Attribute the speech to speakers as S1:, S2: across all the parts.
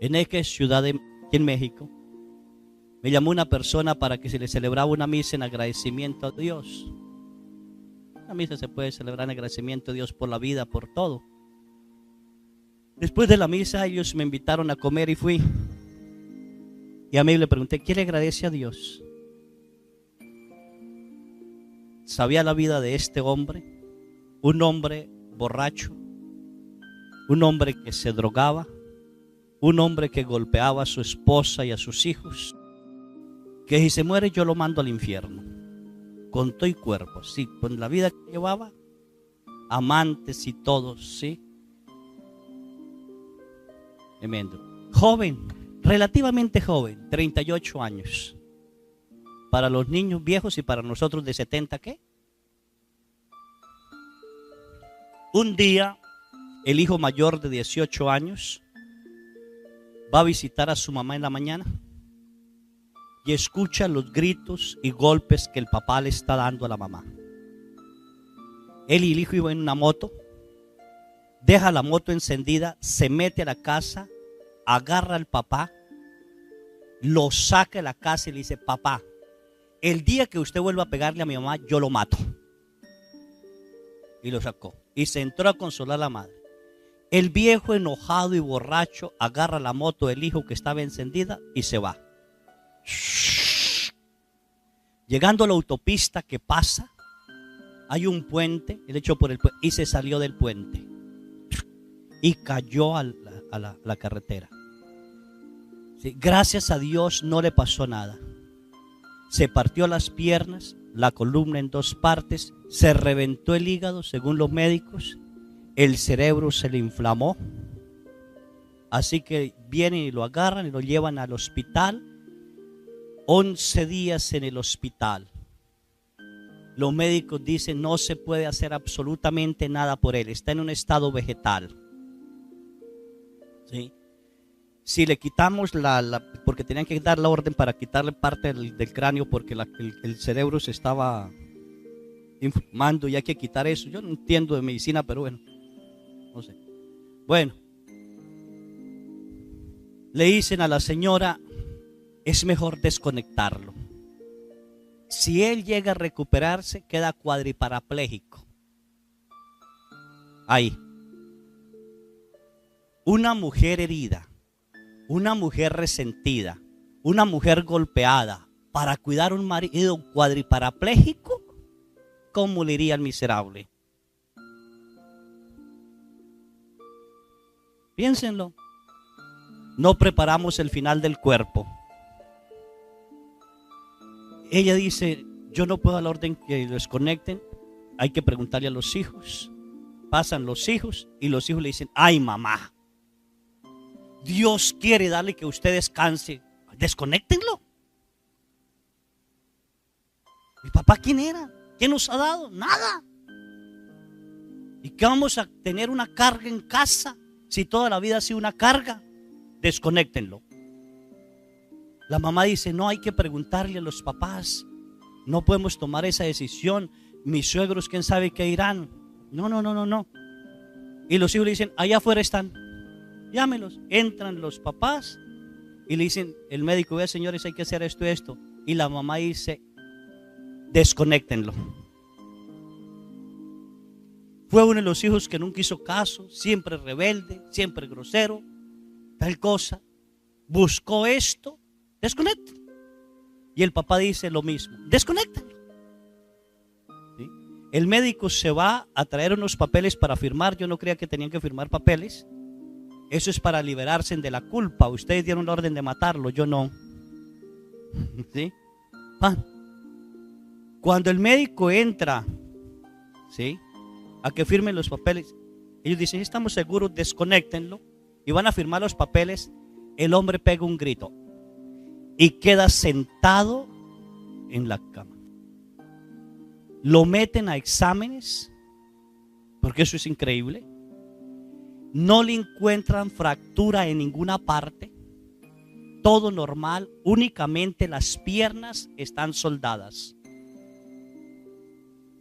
S1: En X ciudad aquí en México, me llamó una persona para que se le celebraba una misa en agradecimiento a Dios. La misa se puede celebrar en agradecimiento a Dios por la vida, por todo. Después de la misa ellos me invitaron a comer y fui. Y a mí le pregunté, ¿qué le agradece a Dios? Sabía la vida de este hombre, un hombre borracho, un hombre que se drogaba, un hombre que golpeaba a su esposa y a sus hijos, que si se muere yo lo mando al infierno, con todo y cuerpo, sí, con la vida que llevaba, amantes y todos, sí. Tremendo. Joven, relativamente joven, 38 años. Para los niños viejos y para nosotros de 70, ¿qué? Un día, el hijo mayor de 18 años va a visitar a su mamá en la mañana y escucha los gritos y golpes que el papá le está dando a la mamá. Él y el hijo iban en una moto, deja la moto encendida, se mete a la casa, agarra al papá, lo saca de la casa y le dice, papá, el día que usted vuelva a pegarle a mi mamá, yo lo mato. Y lo sacó y se entró a consolar a la madre. El viejo enojado y borracho agarra la moto del hijo que estaba encendida y se va. Llegando a la autopista que pasa, hay un puente, él echó por el puente y se salió del puente y cayó a la carretera. Sí, gracias a Dios no le pasó nada. Se partió las piernas, la columna en dos partes, se reventó el hígado según los médicos, el cerebro se le inflamó, así que vienen y lo agarran y lo llevan al hospital. 11 días en el hospital. Los médicos dicen no se puede hacer absolutamente nada por él, está en un estado vegetal. ¿Sí? Si le quitamos porque tenían que dar la orden para quitarle parte del cráneo porque el cerebro se estaba inflamando y hay que quitar eso. Yo no entiendo de medicina, pero bueno, no sé. Bueno, le dicen a la señora, es mejor desconectarlo. Si él llega a recuperarse, queda cuadriparapléjico. Ahí. Una mujer herida, una mujer resentida, una mujer golpeada, para cuidar a un marido cuadriparapléjico, ¿cómo le iría al miserable? Piénsenlo. No preparamos el final del cuerpo. Ella dice, yo no puedo dar la orden que lo desconecten, hay que preguntarle a los hijos. Pasan los hijos y los hijos le dicen, ay mamá, Dios quiere darle que usted descanse, desconéctenlo. ¿Mi papá quién era? ¿Qué nos ha dado? Nada. ¿Y qué vamos a tener una carga en casa si toda la vida ha sido una carga? Desconéctenlo. La mamá dice, no, hay que preguntarle a los papás, no podemos tomar esa decisión, mis suegros quién sabe qué dirán. No. Y los hijos le dicen, allá afuera están, llámelos. Entran los papás y le dicen, el médico, vea señores, hay que hacer esto. Y la mamá dice, desconéctenlo. Fue uno de los hijos que nunca hizo caso, siempre rebelde, siempre grosero, tal cosa. Buscó esto, desconecten. Y el papá dice lo mismo, desconéctenlo. ¿Sí? El médico se va a traer unos papeles para firmar. Yo no creía que tenían que firmar papeles. Eso es para liberarse de la culpa. Ustedes dieron la orden de matarlo, yo no. ¿Sí? Cuando el médico entra, ¿sí?, a que firmen los papeles, ellos dicen, estamos seguros, desconéctenlo. Y van a firmar los papeles. El hombre pega un grito y queda sentado en la cama. Lo meten a exámenes, porque eso es increíble. No le encuentran fractura en ninguna parte. Todo normal, únicamente las piernas están soldadas.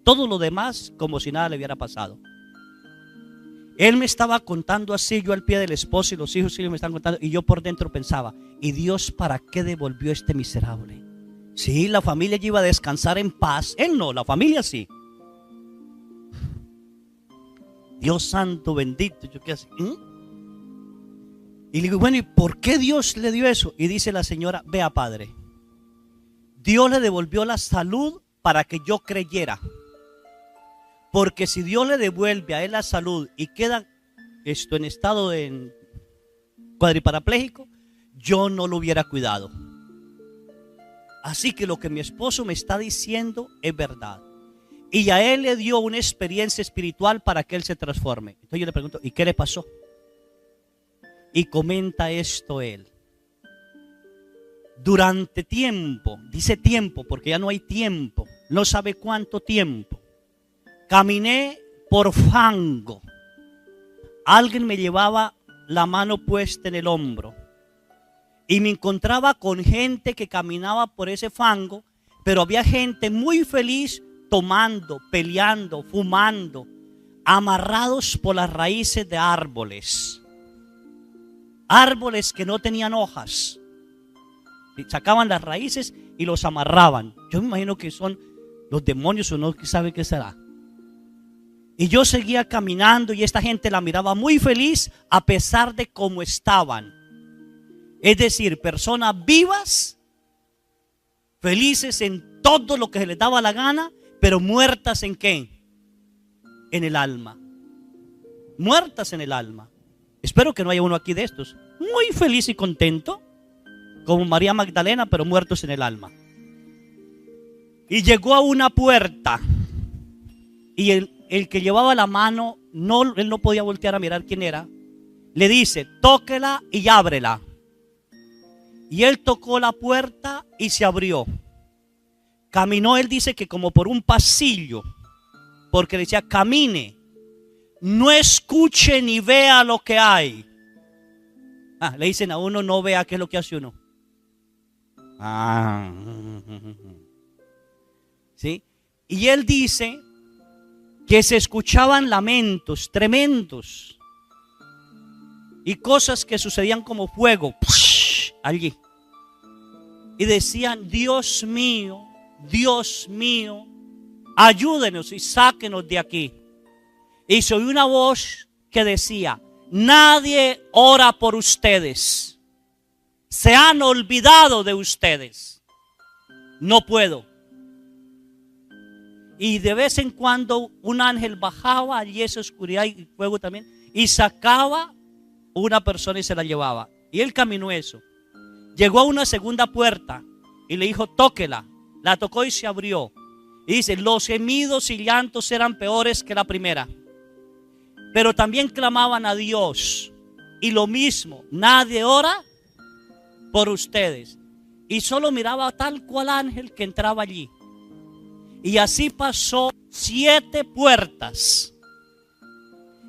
S1: Todo lo demás como si nada le hubiera pasado. Él me estaba contando así, yo al pie del esposo y los hijos sí me están contando, y yo por dentro pensaba, ¿y Dios para qué devolvió a este miserable? Sí, la familia ya iba a descansar en paz. Él no, la familia sí. Dios santo bendito. Yo qué así. Y le digo, bueno, ¿y por qué Dios le dio eso? Y dice la señora, vea padre, Dios le devolvió la salud para que yo creyera. Porque si Dios le devuelve a él la salud y queda en estado de cuadriparapléjico, yo no lo hubiera cuidado. Así que lo que mi esposo me está diciendo es verdad. Y a él le dio una experiencia espiritual para que él se transforme. Entonces yo le pregunto, ¿y qué le pasó? Y comenta esto él. Durante tiempo, dice tiempo porque ya no hay tiempo, no sabe cuánto tiempo. Caminé por fango. Alguien me llevaba la mano puesta en el hombro. Y me encontraba con gente que caminaba por ese fango, pero había gente muy feliz tomando, peleando, fumando, amarrados por las raíces de árboles. Árboles que no tenían hojas. Sacaban las raíces y los amarraban. Yo me imagino que son los demonios o no sabe qué será. Y yo seguía caminando y esta gente la miraba muy feliz a pesar de cómo estaban. Es decir, personas vivas, felices en todo lo que se les daba la gana, pero muertas ¿en qué? En el alma. Muertas en el alma. Espero que no haya uno aquí de estos. Muy feliz y contento, como María Magdalena, pero muertos en el alma. Y llegó a una puerta y el que llevaba la mano, él no podía voltear a mirar quién era. Le dice, tóquela y ábrela. Y él tocó la puerta y se abrió. Caminó, él dice que como por un pasillo, porque decía, camine, no escuche ni vea lo que hay. Le dicen a uno, no vea qué es lo que hace uno. ¿Sí? Y él dice que se escuchaban lamentos tremendos y cosas que sucedían como fuego allí. Y decían, Dios mío, ayúdenos y sáquenos de aquí. Y se oyó una voz que decía, nadie ora por ustedes. Se han olvidado de ustedes. No puedo. Y de vez en cuando un ángel bajaba allí esa oscuridad y fuego también, y sacaba una persona y se la llevaba. Y él caminó eso. Llegó a una segunda puerta y le dijo, tóquela. La tocó y se abrió. Y dice, los gemidos y llantos eran peores que la primera. Pero también clamaban a Dios. Y lo mismo, nadie ora por ustedes. Y solo miraba tal cual ángel que entraba allí. Y así pasó 7 puertas.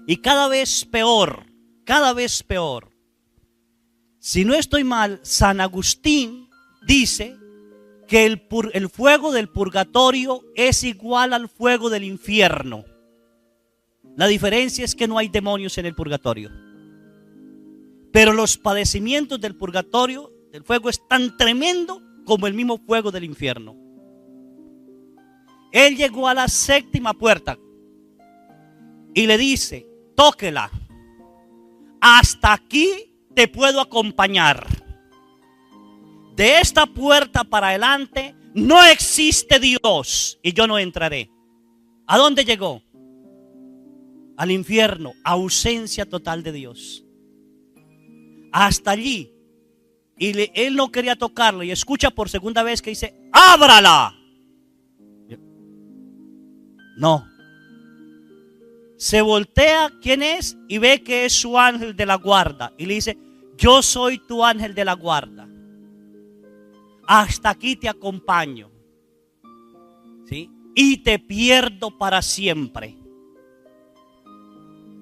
S1: Y cada vez peor, cada vez peor. Si no estoy mal, San Agustín dice que el fuego del purgatorio es igual al fuego del infierno. La diferencia es que no hay demonios en el purgatorio. Pero los padecimientos del purgatorio, del fuego, es tan tremendo como el mismo fuego del infierno. Él llegó a la 7ª puerta y le dice, tóquela. Hasta aquí te puedo acompañar. De esta puerta para adelante no existe Dios y yo no entraré. ¿A dónde llegó? Al infierno, ausencia total de Dios. Hasta allí. Y él no quería tocarlo y escucha por segunda vez que dice, ábrala. No. Se voltea, ¿quién es? Y ve que es su ángel de la guarda. Y le dice, yo soy tu ángel de la guarda. Hasta aquí te acompaño. ¿Sí? Y te pierdo para siempre.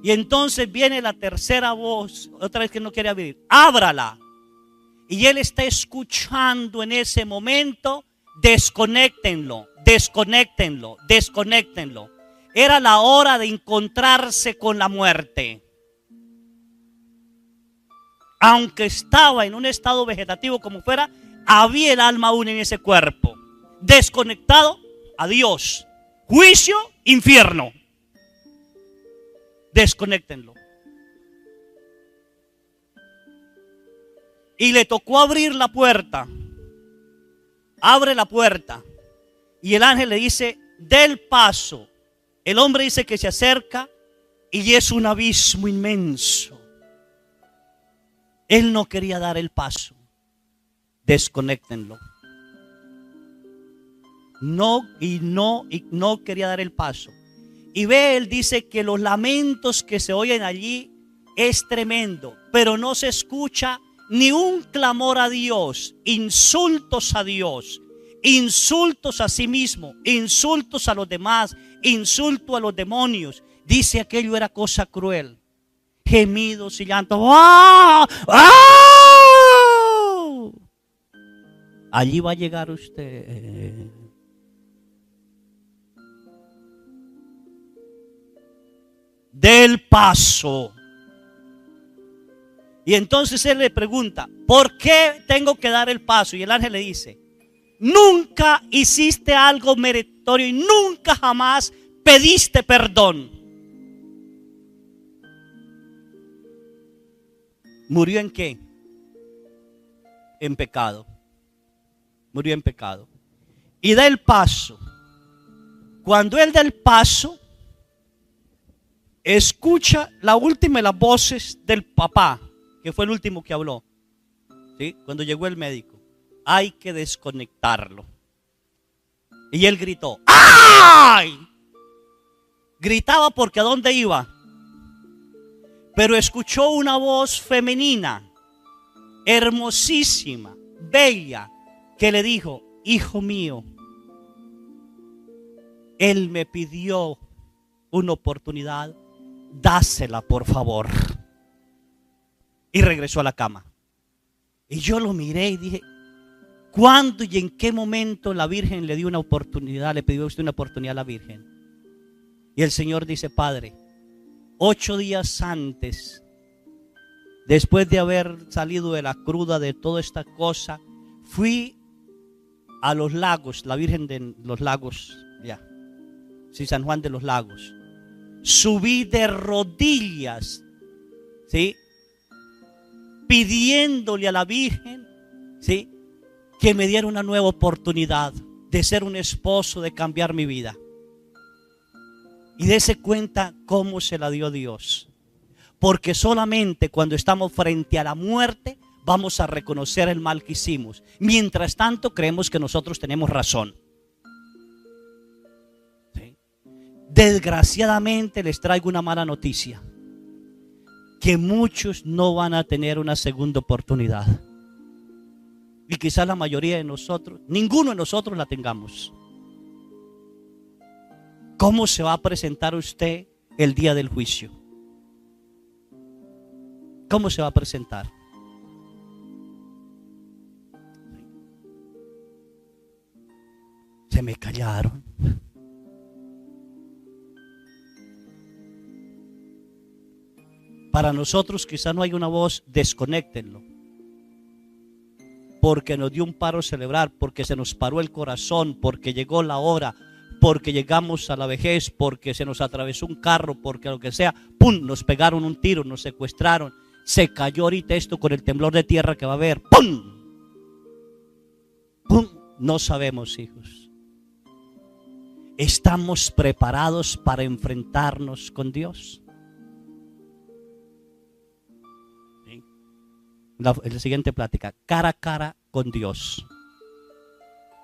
S1: Y entonces viene la tercera voz, otra vez que no quiere abrir, ábrala. Y él está escuchando en ese momento, desconéctenlo, desconéctenlo, desconéctenlo. Era la hora de encontrarse con la muerte. Aunque estaba en un estado vegetativo como fuera, había el alma aún en ese cuerpo. Desconectado a Dios. Juicio, infierno. Desconéctenlo. Y le tocó abrir la puerta. Abre la puerta. Y el ángel le dice, dé el paso. El hombre dice que se acerca y es un abismo inmenso. Él no quería dar el paso. Desconéctenlo. No quería dar el paso. Y ve, él dice que los lamentos que se oyen allí es tremendo, pero no se escucha ni un clamor a Dios, insultos a Dios, insultos a sí mismo, insultos a los demás, insulto a los demonios. Dice aquello era cosa cruel. Gemidos y llantos. ¡Ah! ¡Ah! Allí va a llegar usted. Del paso. Y entonces él le pregunta, ¿por qué tengo que dar el paso? Y el ángel le dice, nunca hiciste algo meritorio y nunca jamás pediste perdón. ¿Murió en qué? En pecado. Murió en pecado. Y da el paso. Cuando él da el paso, escucha la última de las voces del papá, que fue el último que habló, ¿sí? Cuando llegó el médico. Hay que desconectarlo. Y él gritó, ¡ay! Gritaba porque ¿a dónde iba? Pero escuchó una voz femenina, hermosísima, bella, que le dijo, hijo mío, él me pidió una oportunidad, dásela por favor. Y regresó a la cama. Y yo lo miré y dije, ¿cuándo y en qué momento la Virgen le dio una oportunidad, le pidió a usted una oportunidad a la Virgen? Y el Señor dice, Padre, 8 días antes, después de haber salido de la cruda de toda esta cosa, fui a los lagos, la Virgen de los Lagos, ya, sí, San Juan de los Lagos. Subí de rodillas, ¿sí? Pidiéndole a la Virgen, ¿sí? Que me diera una nueva oportunidad de ser un esposo, de cambiar mi vida. Y dése cuenta cómo se la dio Dios. Porque solamente cuando estamos frente a la muerte vamos a reconocer el mal que hicimos. Mientras tanto creemos que nosotros tenemos razón. ¿Sí? Desgraciadamente les traigo una mala noticia. Que muchos no van a tener una segunda oportunidad. Y quizás la mayoría de nosotros, ninguno de nosotros la tengamos. ¿Cómo se va a presentar usted el día del juicio? ¿Cómo se va a presentar? Se me callaron. Para nosotros quizás no hay una voz, desconéctenlo. Porque nos dio un paro cerebral, porque se nos paró el corazón, porque llegó la hora, porque llegamos a la vejez, porque se nos atravesó un carro, porque lo que sea, ¡pum! Nos pegaron un tiro, nos secuestraron. Se cayó ahorita esto con el temblor de tierra que va a haber. ¡Pum! ¡Pum! No sabemos, hijos. ¿Estamos preparados para enfrentarnos con Dios? La siguiente plática, cara a cara con Dios.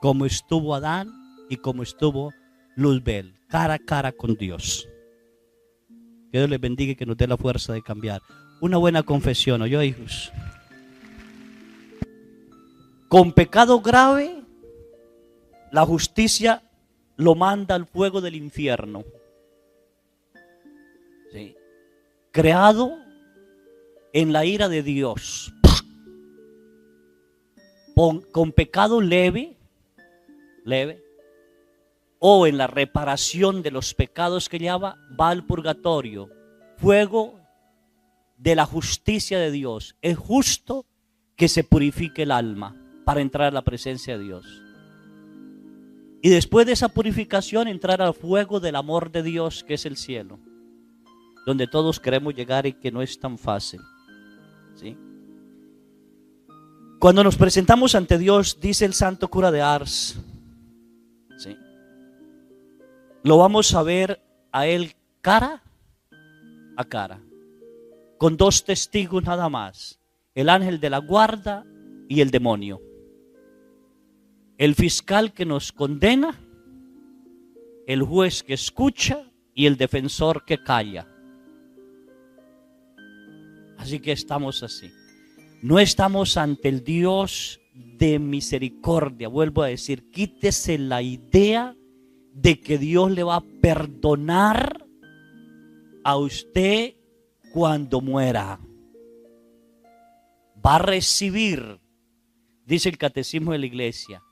S1: Como estuvo Adán y como estuvo Luzbel, cara a cara con Dios. Que Dios les bendiga y que nos dé la fuerza de cambiar. Una buena confesión, ¿oyó, hijos? Con pecado grave, la justicia lo manda al fuego del infierno. ¿Sí? Creado en la ira de Dios. Con pecado leve, o en la reparación de los pecados que lleva, va al purgatorio. Fuego de la justicia de Dios. Es justo que se purifique el alma para entrar a la presencia de Dios. Y después de esa purificación, entrar al fuego del amor de Dios, que es el cielo, donde todos queremos llegar y que no es tan fácil. ¿Sí? Cuando nos presentamos ante Dios, dice el santo cura de Ars, ¿sí?, lo vamos a ver a Él cara a cara, con dos testigos nada más, el ángel de la guarda y el demonio. El fiscal que nos condena, el juez que escucha y el defensor que calla. Así que estamos así. No estamos ante el Dios de misericordia. Vuelvo a decir, quítese la idea de que Dios le va a perdonar a usted cuando muera. Va a recibir, dice el catecismo de la iglesia,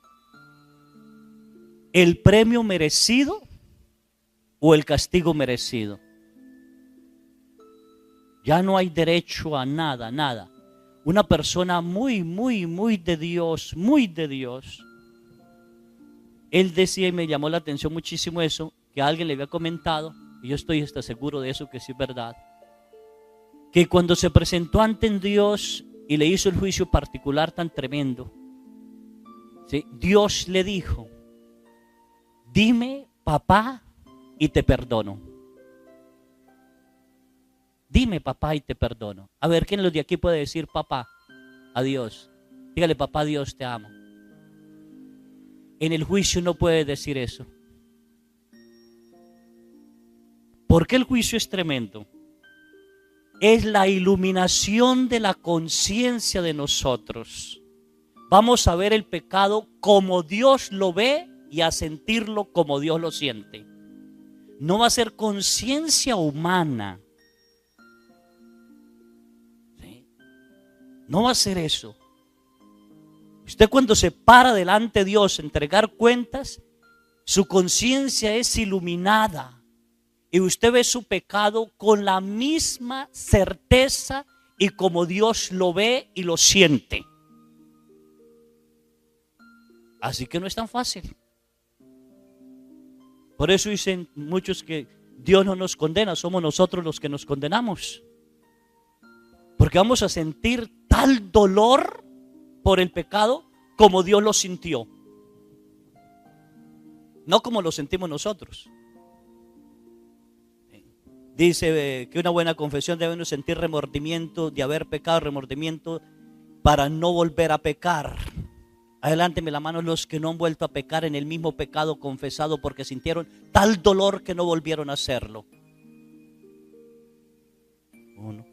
S1: el premio merecido o el castigo merecido. Ya no hay derecho a nada, nada. Una persona muy de Dios, muy de Dios. Él decía, y me llamó la atención muchísimo eso, que alguien le había comentado, y yo estoy hasta seguro de eso, que sí es verdad, que cuando se presentó ante Dios y le hizo el juicio particular tan tremendo, ¿sí?, Dios le dijo: dime papá y te perdono. Dime papá y te perdono. A ver, ¿quién de los de aquí puede decir papá a Dios? Dígale: papá Dios, te amo. En el juicio no puede decir eso. ¿Por qué el juicio es tremendo? Es la iluminación de la conciencia de nosotros. Vamos a ver el pecado como Dios lo ve y a sentirlo como Dios lo siente. No va a ser conciencia humana. ¿Sí? No va a ser eso. Usted, cuando se para delante de Dios a entregar cuentas, su conciencia es iluminada y usted ve su pecado con la misma certeza y como Dios lo ve y lo siente. Así que no es tan fácil. Por eso dicen muchos que Dios no nos condena, somos nosotros los que nos condenamos. Porque vamos a sentir tal dolor por el pecado como Dios lo sintió, no como lo sentimos nosotros. Dice que una buena confesión debe uno sentir remordimiento de haber pecado, remordimiento para no volver a pecar. Adelánteme la mano los que no han vuelto a pecar en el mismo pecado confesado porque sintieron tal dolor que no volvieron a hacerlo. Uno.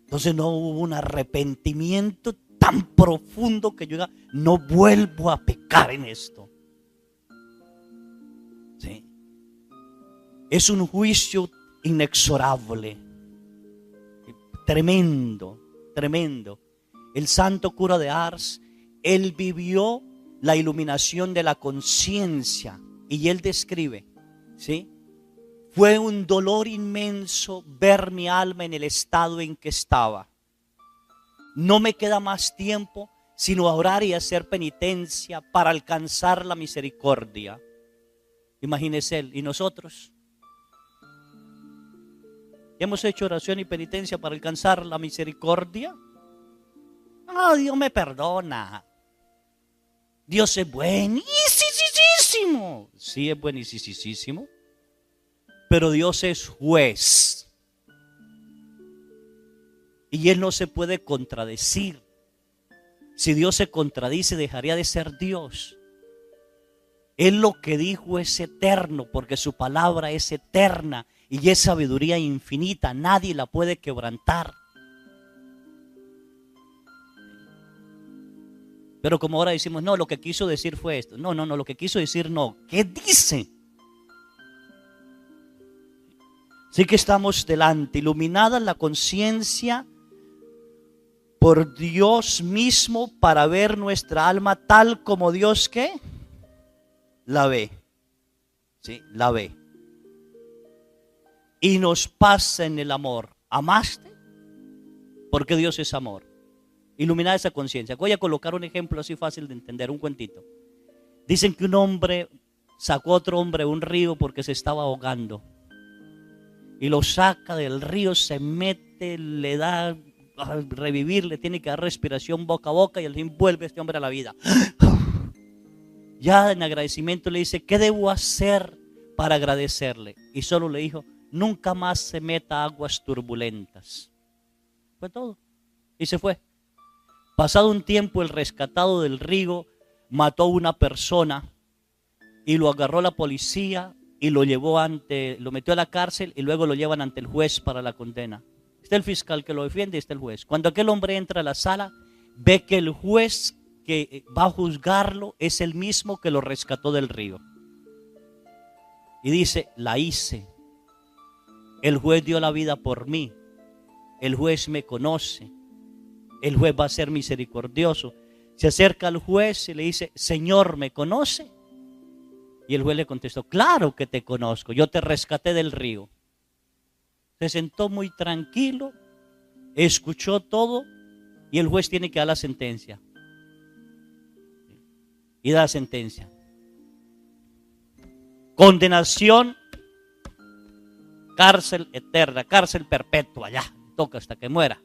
S1: Entonces no hubo un arrepentimiento tan profundo que yo diga: no vuelvo a pecar en esto. ¿Sí? Es un juicio inexorable, tremendo, tremendo. El santo cura de Ars, él vivió la iluminación de la conciencia y él describe, ¿sí? Fue un dolor inmenso ver mi alma en el estado en que estaba. No me queda más tiempo sino a orar y hacer penitencia para alcanzar la misericordia. Imagínese él. ¿Y nosotros? ¿Hemos hecho oración y penitencia para alcanzar la misericordia? No, Dios me perdona. Dios es buenísimo. Sí, es buenísimo. Pero Dios es juez. Y Él no se puede contradecir. Si Dios se contradice, dejaría de ser Dios. Él lo que dijo es eterno, porque su palabra es eterna y es sabiduría infinita. Nadie la puede quebrantar. Pero como ahora decimos, no, lo que quiso decir fue esto. No, lo que quiso decir no. ¿Qué dice? Sí que estamos delante, iluminada la conciencia por Dios mismo para ver nuestra alma tal como Dios, ¿qué? la ve. ¿Sí? La ve. Y nos pasa en el amor. ¿Amaste? Porque Dios es amor. Iluminar esa conciencia. Voy a colocar un ejemplo así fácil de entender, un cuentito. Dicen que un hombre sacó a otro hombre a un río porque se estaba ahogando. Y lo saca del río, se mete, le da a revivir, le tiene que dar respiración boca a boca y al fin vuelve este hombre a la vida. Ya en agradecimiento le dice, ¿qué debo hacer para agradecerle? Y solo le dijo, nunca más se meta a aguas turbulentas. Fue todo. Y se fue. Pasado un tiempo, el rescatado del río mató a una persona y lo agarró la policía y lo metió a la cárcel y luego lo llevan ante el juez para la condena. Está el fiscal que lo defiende y está el juez. Cuando aquel hombre entra a la sala, ve que el juez que va a juzgarlo es el mismo que lo rescató del río. Y dice, la hice. El juez dio la vida por mí. El juez me conoce. El juez va a ser misericordioso. Se acerca al juez y le dice, Señor, ¿me conoce? Y el juez le contestó, claro que te conozco, yo te rescaté del río. Se sentó muy tranquilo, escuchó todo y el juez tiene que dar la sentencia. Y da la sentencia. Condenación, cárcel eterna, cárcel perpetua, ya, toca hasta que muera.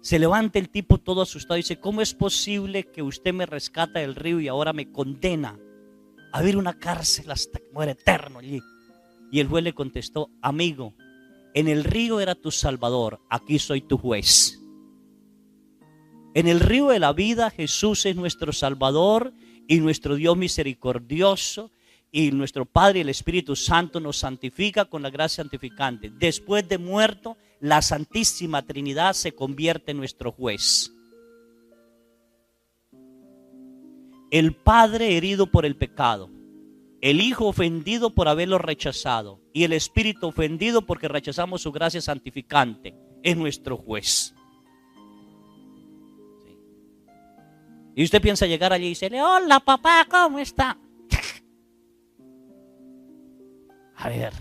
S1: Se levanta el tipo todo asustado y dice, ¿cómo es posible que usted me rescata del río y ahora me condena a vivir una cárcel hasta que muera eterno allí? Y el juez le contestó, amigo, en el río era tu salvador, aquí soy tu juez. En el río de la vida Jesús es nuestro salvador y nuestro Dios misericordioso, y nuestro Padre, el Espíritu Santo, nos santifica con la gracia santificante. Después de muerto, la Santísima Trinidad se convierte en nuestro juez. El Padre herido por el pecado, el Hijo ofendido por haberlo rechazado y el Espíritu ofendido porque rechazamos su gracia santificante, es nuestro juez. Sí. Y usted piensa llegar allí y decirle, hola papá, ¿cómo está? A ver,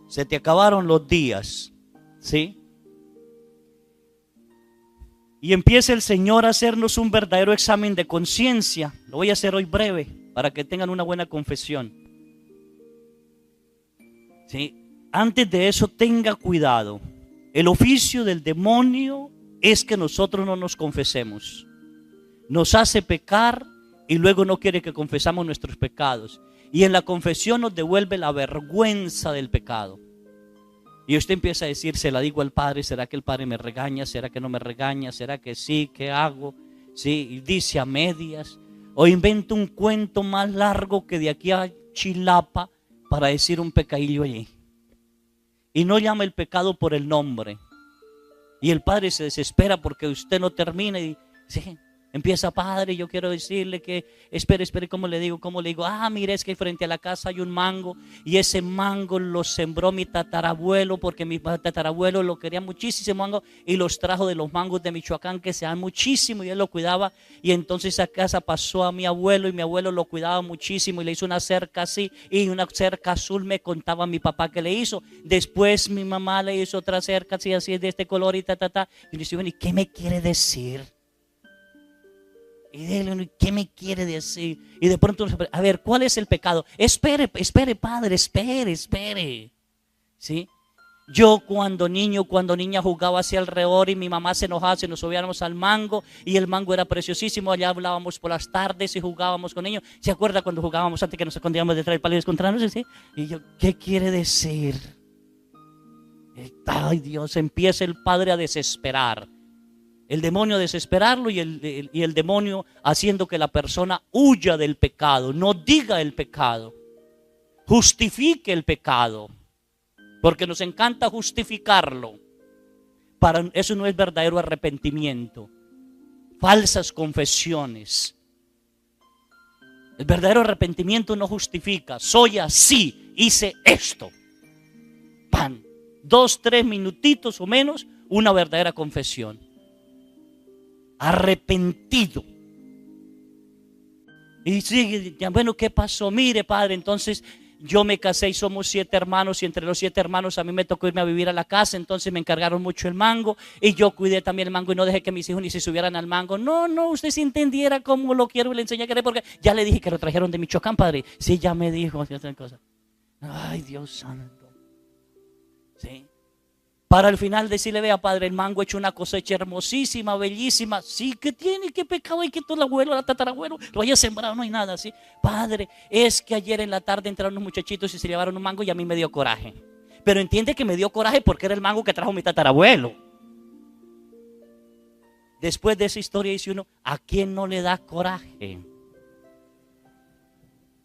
S1: se te acabaron los días, ¿sí? Y empieza el Señor a hacernos un verdadero examen de conciencia. Lo voy a hacer hoy breve para que tengan una buena confesión. ¿Sí? Antes de eso, tenga cuidado. El oficio del demonio es que nosotros no nos confesemos. Nos hace pecar y luego no quiere que confesamos nuestros pecados. Y en la confesión nos devuelve la vergüenza del pecado. Y usted empieza a decir, se la digo al Padre, ¿será que el Padre me regaña? ¿Será que no me regaña? ¿Será que sí? ¿Qué hago? ¿Sí? Y dice a medias. O inventa un cuento más largo que de aquí a Chilapa para decir un pecadillo allí. Y no llama el pecado por el nombre. Y el Padre se desespera porque usted no termina y dice, empieza, Padre, yo quiero decirle que, espere, ¿cómo le digo? Ah, mire, es que frente a la casa hay un mango y ese mango lo sembró mi tatarabuelo porque mi tatarabuelo lo quería muchísimo mango y los trajo de los mangos de Michoacán que se dan muchísimo y él lo cuidaba y entonces esa casa pasó a mi abuelo y mi abuelo lo cuidaba muchísimo y le hizo una cerca así y una cerca azul me contaba mi papá que le hizo. Después mi mamá le hizo otra cerca así de este color y y le dice, ¿y qué me quiere decir? Y dile, ¿qué me quiere decir? Y de pronto, a ver, ¿cuál es el pecado? Espere, Padre, espere. ¿Sí? Yo cuando niña jugaba hacia alrededor y mi mamá se enojaba si nos subíamos al mango y el mango era preciosísimo, allá hablábamos por las tardes y jugábamos con ellos. ¿Se acuerda cuando jugábamos antes que nos escondíamos detrás del palo y encontrarnos? ¿Sí? Y yo, ¿qué quiere decir? Ay Dios, empieza el Padre a desesperar. El demonio a desesperarlo y el demonio haciendo que la persona huya del pecado, no diga el pecado, justifique el pecado, porque nos encanta justificarlo. Eso no es verdadero arrepentimiento, falsas confesiones. El verdadero arrepentimiento no justifica, soy así, hice esto. Pan, 2, 3 minutitos o menos, una verdadera confesión. Arrepentido. Y sigue, bueno, ¿qué pasó? Mire, padre, entonces yo me casé y somos 7 hermanos y entre los 7 hermanos a mí me tocó irme a vivir a la casa, entonces me encargaron mucho el mango y yo cuidé también el mango y no dejé que mis hijos ni se subieran al mango. No, usted si entendiera cómo lo quiero y le enseñé a querer, porque ya le dije que lo trajeron de Michoacán, padre. Sí, ya me dijo otra cosa. Ay, Dios santo. Sí. Para al final decirle, vea, padre, el mango ha hecho una cosecha hermosísima, bellísima. Sí, ¿qué tiene? ¿Qué pecado hay que todo el abuelo, el tatarabuelo lo haya sembrado? No hay nada así. Padre, es que ayer en la tarde entraron unos muchachitos y se llevaron un mango y a mí me dio coraje. Pero entiende que me dio coraje porque era el mango que trajo mi tatarabuelo. Después de esa historia dice uno, ¿a quién no le da coraje?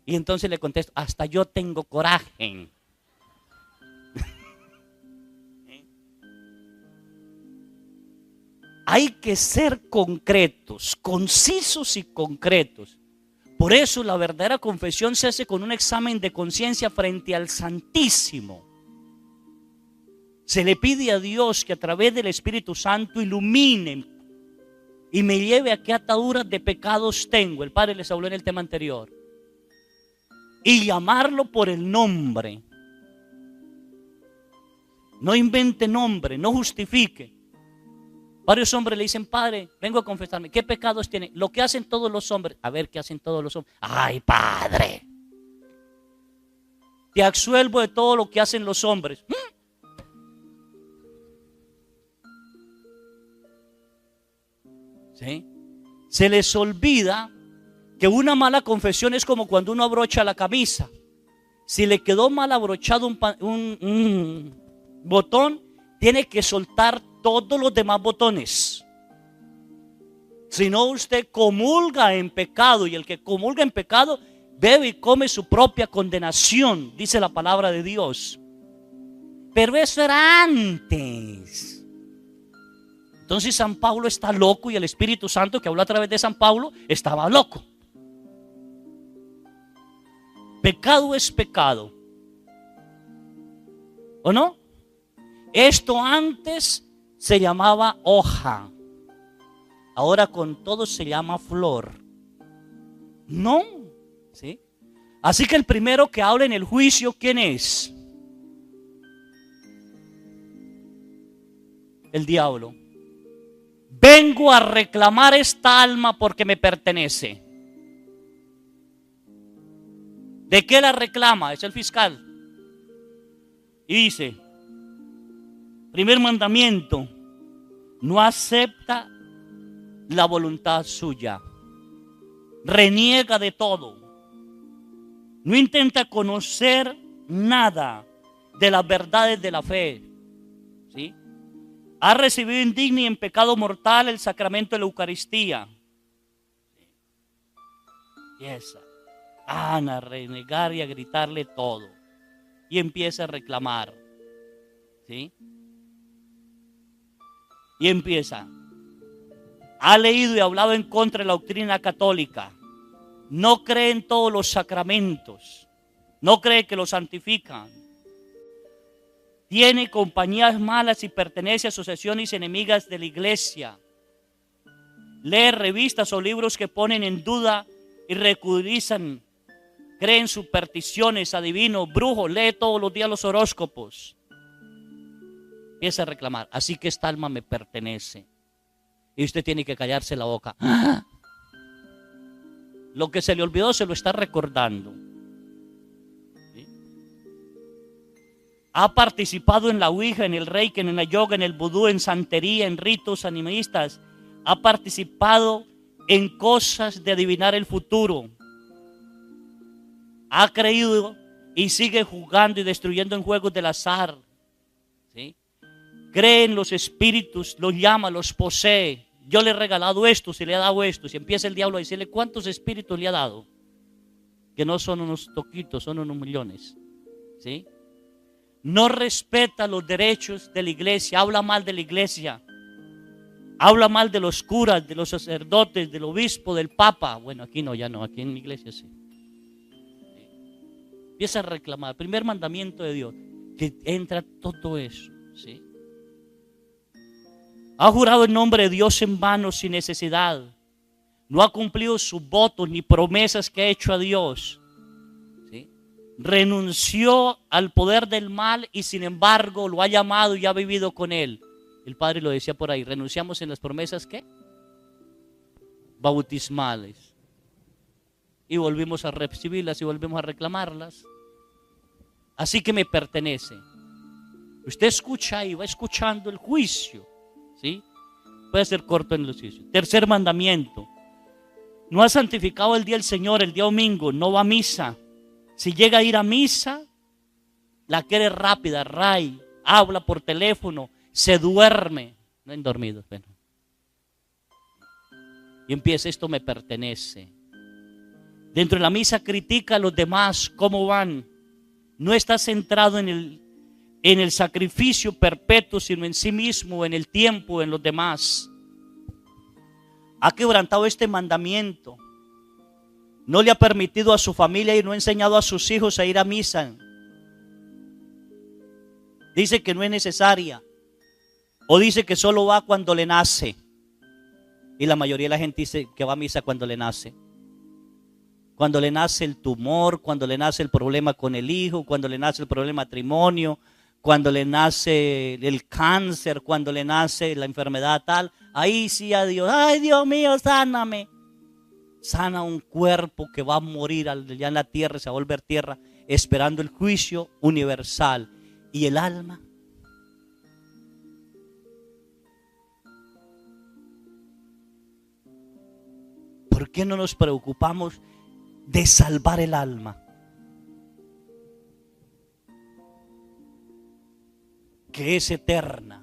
S1: Y entonces le contesto, hasta yo tengo coraje. Hay que ser concretos, concisos y concretos. Por eso la verdadera confesión se hace con un examen de conciencia frente al Santísimo. Se le pide a Dios que a través del Espíritu Santo ilumine y me lleve a qué ataduras de pecados tengo. El Padre les habló en el tema anterior. Y llamarlo por el nombre. No invente nombre, no justifique. Varios hombres le dicen, padre, vengo a confesarme. ¿Qué pecados tiene? Lo que hacen todos los hombres. A ver, ¿qué hacen todos los hombres? Ay, padre, te absuelvo de todo lo que hacen los hombres. ¿Sí? Se les olvida que una mala confesión es como cuando uno abrocha la camisa. Si le quedó mal abrochado un botón, tiene que soltar todos los demás botones. Si no, usted comulga en pecado, y el que comulga en pecado bebe y come su propia condenación, dice la palabra de Dios. Pero eso era antes. Entonces San Pablo está loco y el Espíritu Santo que habló a través de San Pablo estaba loco. Pecado es pecado, ¿o no? Esto antes se llamaba hoja, ahora con todo se llama flor. No, ¿sí? Así que el primero que habla en el juicio, ¿quién es? El diablo. Vengo a reclamar esta alma porque me pertenece. ¿De qué la reclama? Es el fiscal. Y dice, primer mandamiento, no acepta la voluntad suya. Reniega de todo. No intenta conocer nada de las verdades de la fe. ¿Sí? Ha recibido indigno y en pecado mortal el sacramento de la Eucaristía. Empieza a renegar y a gritarle todo. Y empieza a reclamar. ¿Sí? Y empieza. Ha leído y hablado en contra de la doctrina católica. No cree en todos los sacramentos. No cree que los santifican. Tiene compañías malas y pertenece a asociaciones enemigas de la iglesia. Lee revistas o libros que ponen en duda y ridiculizan. Cree en supersticiones, adivinos, brujos. Lee todos los días los horóscopos. Empieza a reclamar. Así que esta alma me pertenece. Y usted tiene que callarse la boca. ¡Ah! Lo que se le olvidó se lo está recordando. ¿Sí? Ha participado en la ouija, en el reiki, en la yoga, en el vudú, en santería, en ritos animistas. Ha participado en cosas de adivinar el futuro. Ha creído y sigue jugando y destruyendo en juegos del azar. ¿Sí? Cree en los espíritus, los llama, los posee. Yo le he regalado esto, se le ha dado esto. Si empieza el diablo a decirle cuántos espíritus le ha dado, que no son unos toquitos, son unos millones. ¿Sí? No respeta los derechos de la iglesia, habla mal de la iglesia, habla mal de los curas, de los sacerdotes, del obispo, del papa. Bueno, aquí no, ya no, aquí en mi iglesia sí. Empieza a reclamar, primer mandamiento de Dios, que entra todo eso. ¿Sí? Ha jurado en nombre de Dios en vano sin necesidad. no ha cumplido sus votos ni promesas que ha hecho a Dios, ¿sí? Renunció al poder del mal y sin embargo lo ha llamado y ha vivido con él. El Padre lo decía por ahí, renunciamos en las promesas ¿qué? Bautismales. Y volvimos a recibirlas y volvemos a reclamarlas. Así que me pertenece. Usted escucha y va escuchando el juicio, ¿sí? Puede ser corto en los juicios. Tercer mandamiento. No ha santificado el día del Señor, el día domingo, no va a misa. Si llega a ir a misa, la quiere rápida, habla por teléfono, se duerme. No han dormido, bueno. Y empieza, esto me pertenece. Dentro de la misa critica a los demás, cómo van. No está centrado en el sacrificio perpetuo, sino en sí mismo, en el tiempo, en los demás. Ha quebrantado este mandamiento. No le ha permitido a su familia y no ha enseñado a sus hijos a ir a misa. Dice que no es necesaria. O dice que solo va cuando le nace. Y la mayoría de la gente dice que va a misa cuando le nace. Cuando le nace el tumor, cuando le nace el problema con el hijo, cuando le nace el problema de matrimonio, cuando le nace el cáncer, cuando le nace la enfermedad tal. Ahí sí a Dios, ay Dios mío, sáname. Sana un cuerpo que va a morir allá en la tierra, se va a volver tierra, esperando el juicio universal. ¿Y el alma? ¿Por qué no nos preocupamos de salvar el alma? Que es eterna.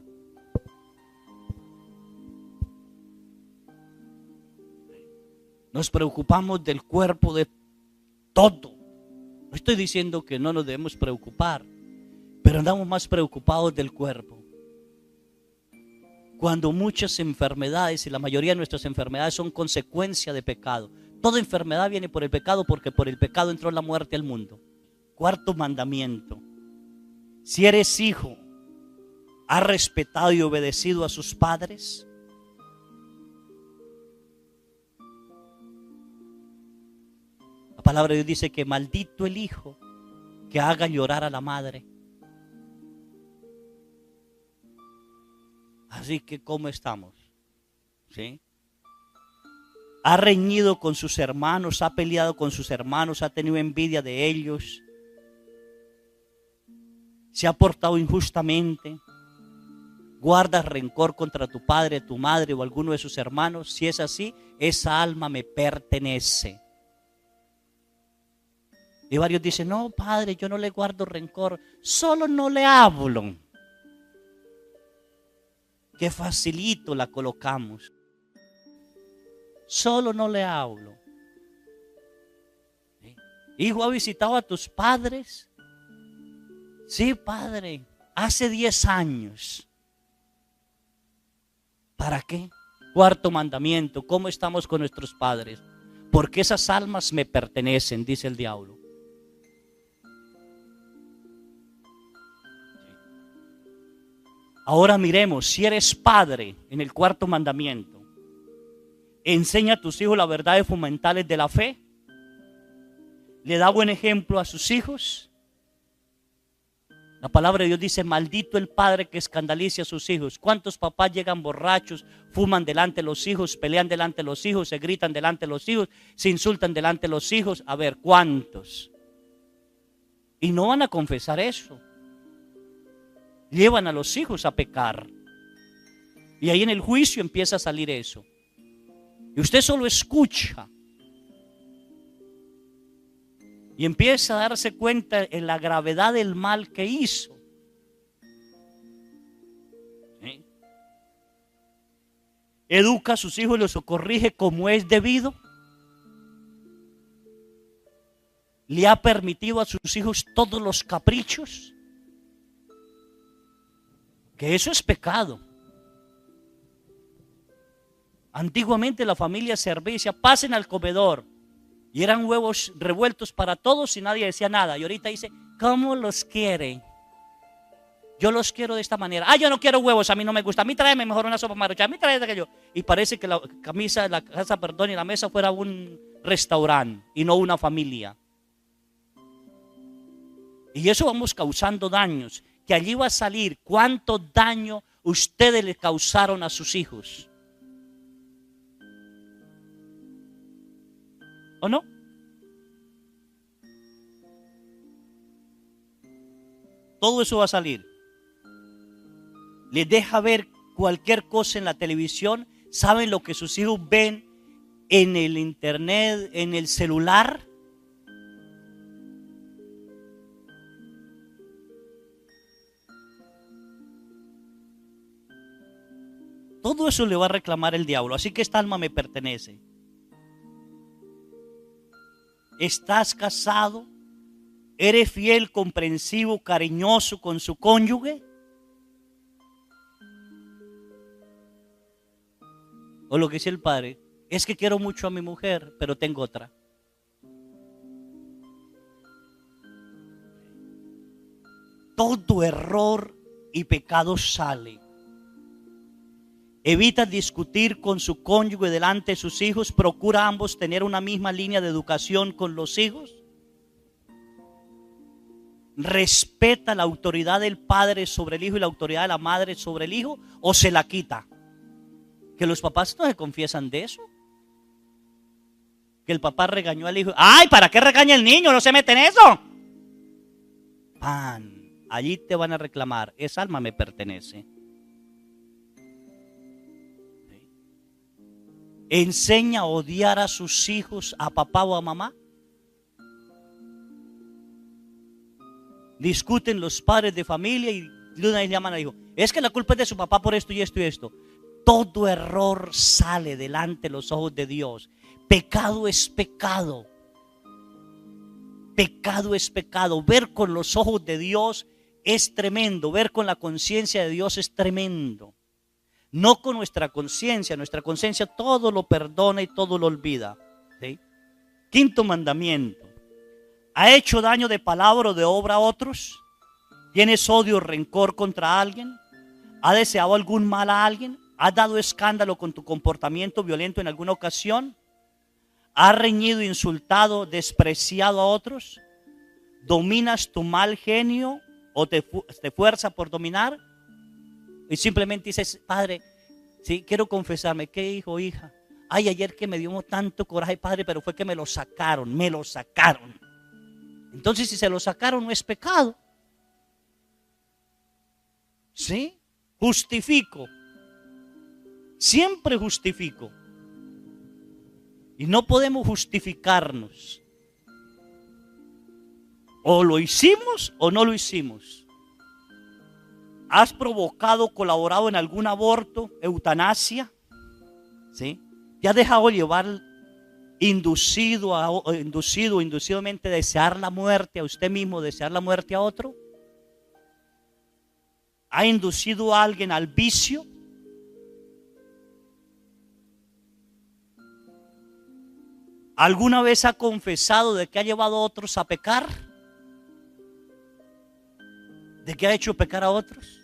S1: Nos preocupamos del cuerpo, de todo. No estoy diciendo que no nos debemos preocupar, pero andamos más preocupados del cuerpo. Cuando muchas enfermedades, y la mayoría de nuestras enfermedades son consecuencia de pecado. Toda enfermedad viene por el pecado, porque por el pecado entró la muerte al mundo. Cuarto mandamiento. Si eres hijo, ¿has respetado y obedecido a sus padres? La palabra de Dios dice que maldito el hijo que haga llorar a la madre. Así que, ¿cómo estamos? ¿Sí? Ha reñido con sus hermanos, ha peleado con sus hermanos, ha tenido envidia de ellos, se ha portado injustamente, guardas rencor contra tu padre, tu madre o alguno de sus hermanos. Si es así, esa alma me pertenece. Y varios dicen, no padre, yo no le guardo rencor, solo no le hablo. Qué facilito la colocamos. Solo no le hablo. ¿Sí? Hijo, ¿ha visitado a tus padres? Sí, padre, hace 10 años. ¿Para qué? Cuarto mandamiento, ¿cómo estamos con nuestros padres? Porque esas almas me pertenecen, dice el diablo. Ahora miremos, si eres padre, en el cuarto mandamiento, enseña a tus hijos las verdades fundamentales de la fe. Le da buen ejemplo a sus hijos. La palabra de Dios dice, maldito el padre que escandalice a sus hijos. ¿Cuántos papás llegan borrachos, fuman delante de los hijos, pelean delante de los hijos, se gritan delante de los hijos, se insultan delante de los hijos? A ver, ¿cuántos? Y no van a confesar eso. Llevan a los hijos a pecar. Y ahí en el juicio empieza a salir eso. Y usted solo escucha. Y empieza a darse cuenta en la gravedad del mal que hizo. ¿Sí? Educa a sus hijos y los corrige como es debido. Le ha permitido a sus hijos todos los caprichos. Que eso es pecado. Antiguamente la familia servía y decía, pasen al comedor. Y eran huevos revueltos para todos y nadie decía nada. Y ahorita dice, ¿cómo los quiere? yo los quiero de esta manera. Yo no quiero huevos, a mí no me gusta. A mí tráeme mejor una sopa maruchan, a mí tráeme aquello. Y parece que la casa, y la mesa fuera un restaurante y no una familia. Y eso vamos causando daños, que allí va a salir cuánto daño ustedes le causaron a sus hijos. ¿O no? Todo eso va a salir. Les deja ver cualquier cosa en la televisión. ¿Saben lo que sus hijos ven en el internet, en el celular? Todo eso le va a reclamar el diablo. Así que esta alma me pertenece. ¿Estás casado? ¿Eres fiel, comprensivo, cariñoso con su cónyuge? O lo que dice el padre, es que quiero mucho a mi mujer, pero tengo otra. Todo error y pecado sale. Evita discutir con su cónyuge delante de sus hijos. Procura ambos tener una misma línea de educación con los hijos. Respeta la autoridad del padre sobre el hijo y la autoridad de la madre sobre el hijo, o se la quita. Que los papás no se confiesan de eso. Que el papá regañó al hijo. ¡Ay! ¿Para qué regaña el niño? No se mete en eso. Allí te van a reclamar. Esa alma me pertenece. Enseña a odiar a sus hijos, a papá o a mamá. Discuten los padres de familia y de una vez llaman al hijo. Es que la culpa es de su papá por esto y esto y esto. Todo error sale delante de los ojos de Dios. Pecado es pecado. Pecado es pecado. Ver con los ojos de Dios es tremendo. Ver con la conciencia de Dios es tremendo. No con nuestra conciencia. Nuestra conciencia todo lo perdona y todo lo olvida. ¿Sí? Quinto mandamiento. ¿Ha hecho daño de palabra o de obra a otros? ¿Tienes odio o rencor contra alguien? ¿Ha deseado algún mal a alguien? ¿Has dado escándalo con tu comportamiento violento en alguna ocasión? ¿Has reñido, insultado, despreciado a otros? ¿Dominas tu mal genio o te fuerza por dominar? Y simplemente dices, padre, sí, quiero confesarme. ¿Qué hijo o hija? Ay, ayer que me dio tanto coraje, padre, pero fue que me lo sacaron. Entonces, si se lo sacaron, no es pecado. ¿Sí? Justifico. Siempre justifico. Y no podemos justificarnos. O lo hicimos o no lo hicimos. ¿Has provocado, colaborado en algún aborto, eutanasia? ¿Sí? ¿Te has dejado llevar inducido o inducidamente desear la muerte a usted mismo, desear la muerte a otro? ¿Ha inducido a alguien al vicio? ¿Alguna vez ha confesado de que ha llevado a otros a pecar? ¿De que ha hecho pecar a otros?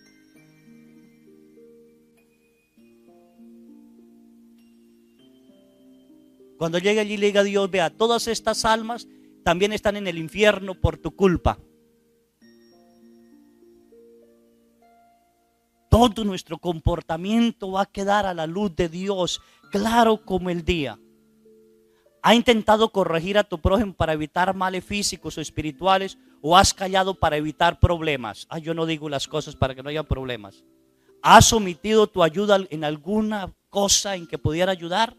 S1: Cuando llegue allí le diga a Dios, vea, todas estas almas también están en el infierno por tu culpa. Todo nuestro comportamiento va a quedar a la luz de Dios, claro como el día. ¿Ha intentado corregir a tu prójimo para evitar males físicos o espirituales? ¿O has callado para evitar problemas? Yo no digo las cosas para que no haya problemas. ¿Has omitido tu ayuda en alguna cosa en que pudiera ayudar?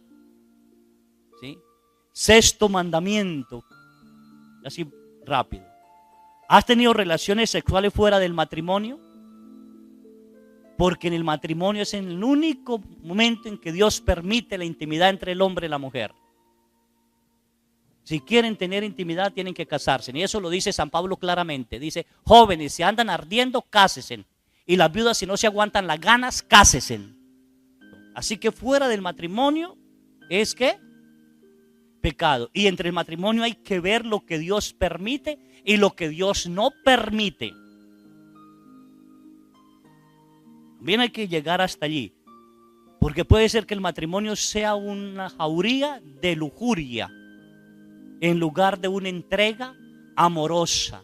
S1: ¿Sí? Sexto mandamiento, así rápido. ¿Has tenido relaciones sexuales fuera del matrimonio? Porque en el matrimonio es el único momento en que Dios permite la intimidad entre el hombre y la mujer. Si quieren tener intimidad, tienen que casarse. Y eso lo dice San Pablo claramente. Dice, jóvenes, si andan ardiendo, cásense. Y las viudas, si no se aguantan las ganas, cásense. Así que fuera del matrimonio es que pecado. Y entre el matrimonio hay que ver lo que Dios permite y lo que Dios no permite. Bien hay que llegar hasta allí. Porque puede ser que el matrimonio sea una jauría de lujuria en lugar de una entrega amorosa.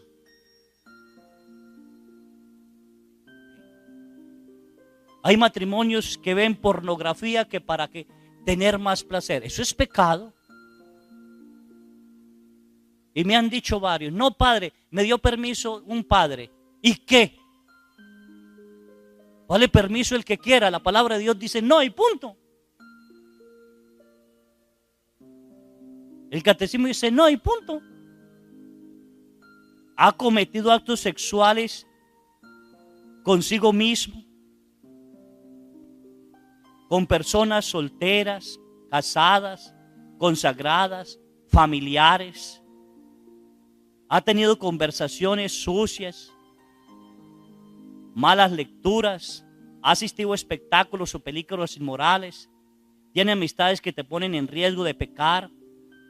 S1: Hay matrimonios que ven pornografía que para que tener más placer. Eso es pecado. Y me han dicho varios, no padre, me dio permiso un padre. ¿Y qué? Vale permiso el que quiera. La palabra de Dios dice no y punto. El catecismo dice no y punto. Ha cometido actos sexuales consigo mismo, con personas solteras, casadas, consagradas, familiares. Ha tenido conversaciones sucias, malas lecturas, ha asistido a espectáculos o películas inmorales, tiene amistades que te ponen en riesgo de pecar,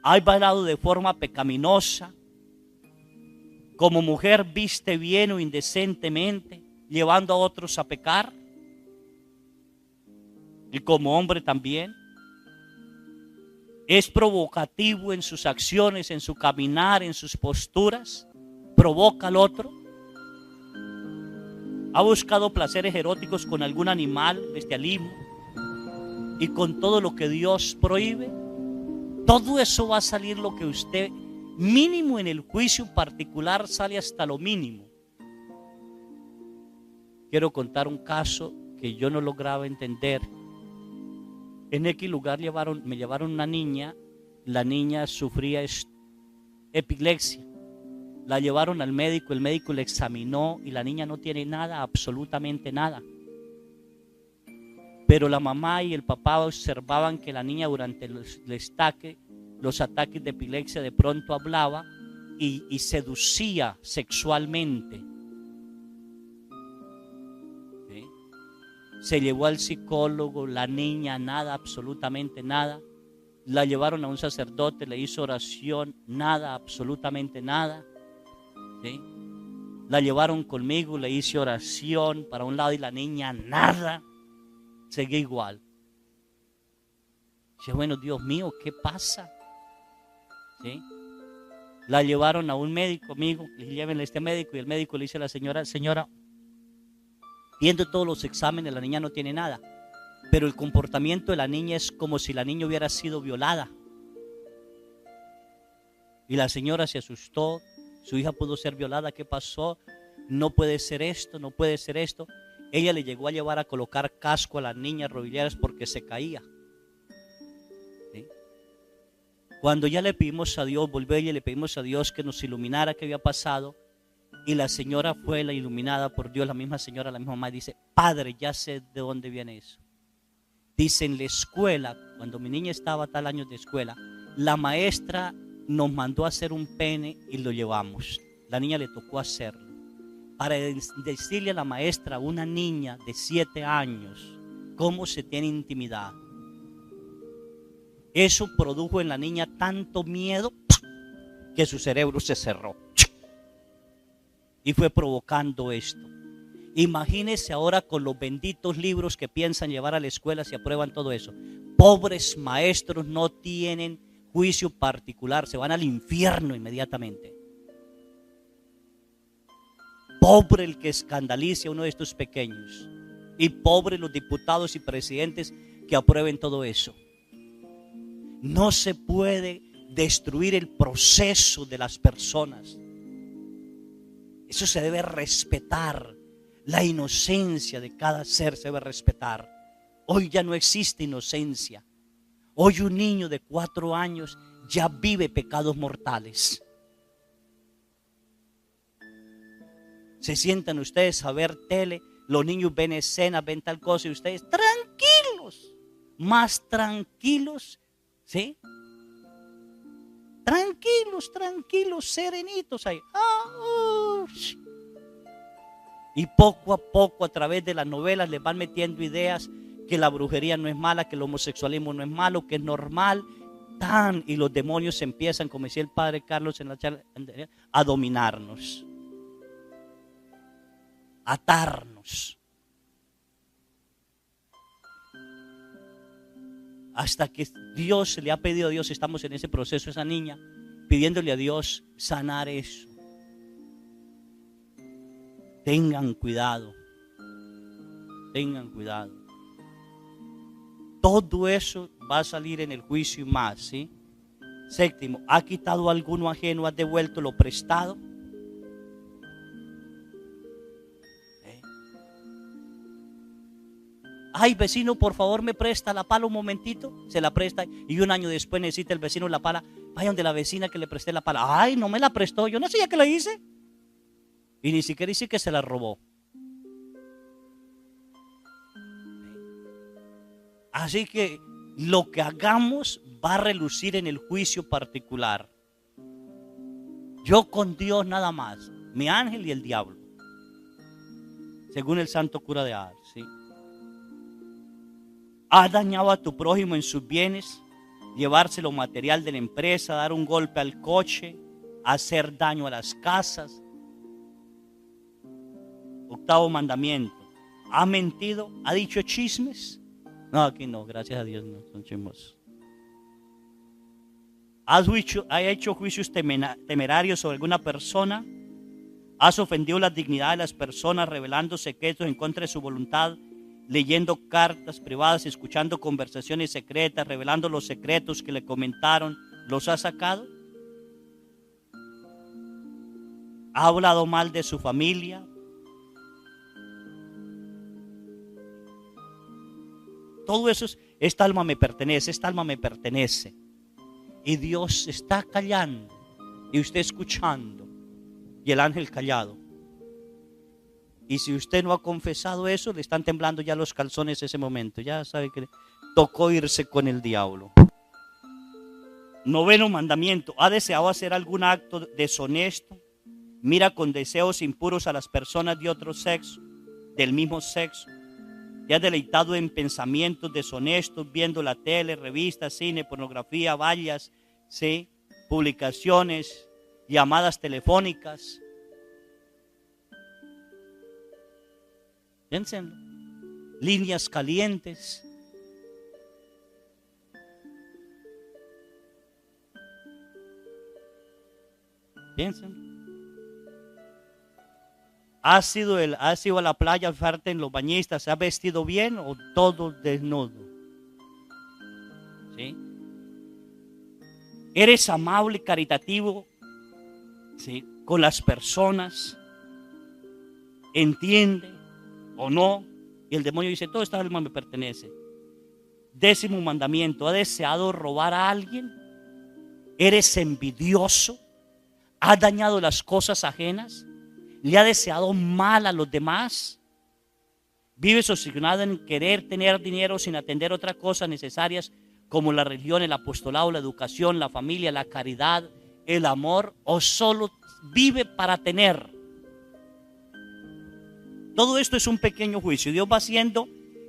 S1: ha bailado de forma pecaminosa, como mujer viste bien o indecentemente, llevando a otros a pecar, y como hombre también. Es provocativo en sus acciones, en su caminar, en sus posturas, provoca al otro. Ha buscado placeres eróticos con algún animal, bestialismo, y con todo lo que Dios prohíbe. Todo eso va a salir lo que usted, mínimo en el juicio particular, sale hasta lo mínimo. Quiero contar un caso que yo no lograba entender. En X lugar me llevaron una niña, la niña sufría epilepsia. La llevaron al médico, el médico la examinó y la niña no tiene nada, absolutamente nada. Pero la mamá y el papá observaban que la niña durante los ataques de epilepsia de pronto hablaba y seducía sexualmente. ¿Sí? Se llevó al psicólogo, la niña nada, absolutamente nada. La llevaron a un sacerdote, le hizo oración, nada, absolutamente nada. ¿Sí? La llevaron conmigo, le hice oración para un lado y la niña nada, seguía igual. Dije, bueno, Dios mío, ¿qué pasa? ¿Sí? La llevaron a un médico, amigo, le llévenle a este médico y el médico le dice a la señora, viendo todos los exámenes, la niña no tiene nada, pero el comportamiento de la niña es como si la niña hubiera sido violada. Y la señora se asustó, su hija pudo ser violada, ¿qué pasó? No puede ser esto, no puede ser esto. Ella le llegó a llevar a colocar casco a la niña, rodilleras, porque se caía. ¿Sí? Cuando ya le pedimos a Dios, volvió ella y le pedimos a Dios que nos iluminara qué había pasado. Y la señora fue la iluminada por Dios, la misma señora, la misma mamá, dice, padre, ya sé de dónde viene eso. Dice, en la escuela, cuando mi niña estaba tal años de escuela, la maestra nos mandó a hacer un pene y lo llevamos. La niña le tocó hacerlo. Para decirle a la maestra, a una niña de 7 años, cómo se tiene intimidad. Eso produjo en la niña tanto miedo que su cerebro se cerró. Y fue provocando esto. Imagínese ahora con los benditos libros que piensan llevar a la escuela si aprueban todo eso. Pobres maestros no tienen juicio particular, se van al infierno inmediatamente. Pobre el que escandalice a uno de estos pequeños. Y pobre los diputados y presidentes que aprueben todo eso. No se puede destruir el proceso de las personas. Eso se debe respetar. La inocencia de cada ser se debe respetar. Hoy ya no existe inocencia. Hoy un niño de 4 años ya vive pecados mortales. Se sientan ustedes a ver tele, los niños ven escenas, ven tal cosa y ustedes tranquilos, más tranquilos, ¿sí? Tranquilos, serenitos ahí. Y poco a poco a través de las novelas les van metiendo ideas que la brujería no es mala, que el homosexualismo no es malo, que es normal. Y los demonios empiezan, como decía el padre Carlos en la charla, a dominarnos, a atarnos. hasta que Dios le ha pedido a Dios, estamos en ese proceso, esa niña, pidiéndole a Dios sanar eso. Tengan cuidado. Tengan cuidado. Todo eso va a salir en el juicio y más, ¿sí? Séptimo, ¿ha quitado alguno ajeno? ¿Ha devuelto lo prestado? Ay, vecino, por favor, me presta la pala un momentito. Se la presta y un año después necesita el vecino la pala. Vaya donde la vecina que le presté la pala. Ay, no me la prestó, yo no sé ya que la hice. Y ni siquiera dice que se la robó. Así que lo que hagamos va a relucir en el juicio particular. Yo con Dios nada más, mi ángel y el diablo, según el santo cura de Ars, ¿sí? ¿Has dañado a tu prójimo en sus bienes? Llevárselo material de la empresa, dar un golpe al coche, hacer daño a las casas. Octavo mandamiento. ¿Ha mentido? ¿Ha dicho chismes? No, aquí no, gracias a Dios no son chismosos. ¿Ha hecho juicios temerarios sobre alguna persona? ¿Has ofendido la dignidad de las personas revelando secretos en contra de su voluntad? Leyendo cartas privadas, escuchando conversaciones secretas, revelando los secretos que le comentaron, ¿los ha sacado? ¿Ha hablado mal de su familia? Todo eso es, esta alma me pertenece, esta alma me pertenece. Y Dios está callando y usted escuchando y el ángel callado. Y si usted no ha confesado eso, le están temblando ya los calzones ese momento. Ya sabe que tocó irse con el diablo. Noveno mandamiento. ¿Ha deseado hacer algún acto deshonesto? Mira con deseos impuros a las personas de otro sexo, del mismo sexo. ¿Te has deleitado en pensamientos deshonestos, viendo la tele, revistas, cine, pornografía, vallas, ¿sí? Publicaciones, llamadas telefónicas? Piénsenlo. Líneas calientes. Piénsenlo. ¿Has ido a la playa a fijarte en los bañistas? ¿Se ha vestido bien o todo desnudo? ¿Sí? ¿Eres amable y caritativo? ¿Sí? Con las personas. ¿Entiende o no? Y el demonio dice, todo esta alma me pertenece. Décimo mandamiento. ¿Ha deseado robar a alguien? ¿Eres envidioso? ¿Has dañado las cosas ajenas? ¿Le ha deseado mal a los demás? ¿Vives obsesionado en querer tener dinero sin atender otras cosas necesarias como la religión, el apostolado, la educación, la familia, la caridad, el amor? ¿O solo vive para tener? Todo esto es un pequeño juicio. Dios va haciendo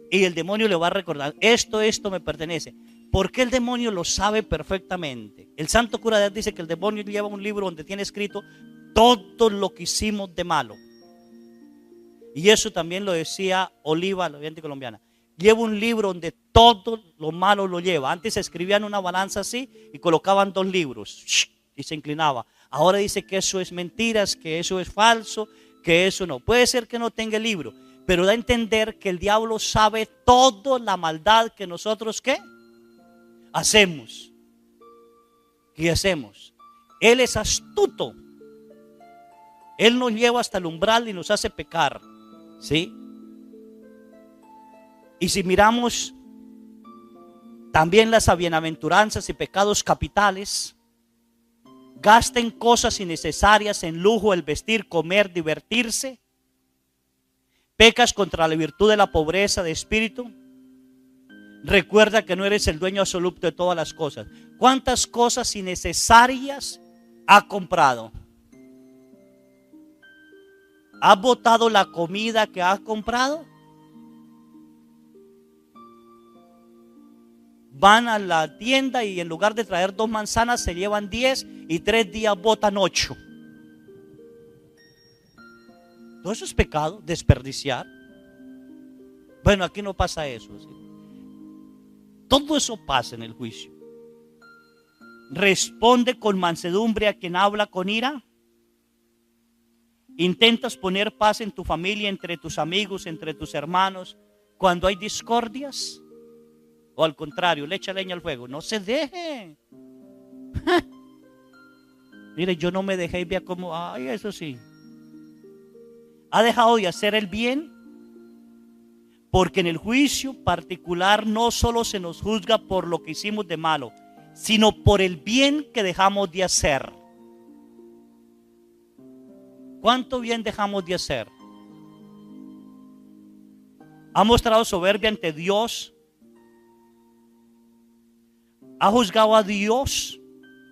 S1: y el demonio le va a recordar, esto me pertenece. ¿Por qué el demonio lo sabe perfectamente? El santo cura de Ars dice que el demonio lleva un libro donde tiene escrito todo lo que hicimos de malo. Y eso también lo decía Oliva, la oyente colombiana. Lleva un libro donde todo lo malo lo lleva. Antes se escribían una balanza así y colocaban dos libros y se inclinaba. Ahora dice que eso es mentiras, que eso es falso, que eso no. Puede ser que no tenga el libro, pero da a entender que el diablo sabe toda la maldad que nosotros ¿qué? Hacemos. ¿Qué hacemos? Él es astuto. Él nos lleva hasta el umbral y nos hace pecar. ¿Sí? Y si miramos también las bienaventuranzas y pecados capitales, gasten cosas innecesarias en lujo, el vestir, comer, divertirse. Pecas contra la virtud de la pobreza de espíritu. Recuerda que no eres el dueño absoluto de todas las cosas. ¿Cuántas cosas innecesarias ha comprado? ¿Has botado la comida que has comprado? Van a la tienda y en lugar de traer 2 manzanas se llevan 10 y 3 días botan 8. Todo eso es pecado, desperdiciar. Bueno, aquí no pasa eso, ¿sí? Todo eso pasa en el juicio. Responde con mansedumbre a quien habla con ira. Intentas poner paz en tu familia, entre tus amigos, entre tus hermanos, cuando hay discordias. O al contrario, le echa leña al fuego. No se deje. Mire, yo no me dejé y vea cómo, ay, eso sí. ¿Ha dejado de hacer el bien? Porque en el juicio particular no solo se nos juzga por lo que hicimos de malo, sino por el bien que dejamos de hacer. ¿Cuánto bien dejamos de hacer? ¿Ha mostrado soberbia ante Dios? ¿Ha juzgado a Dios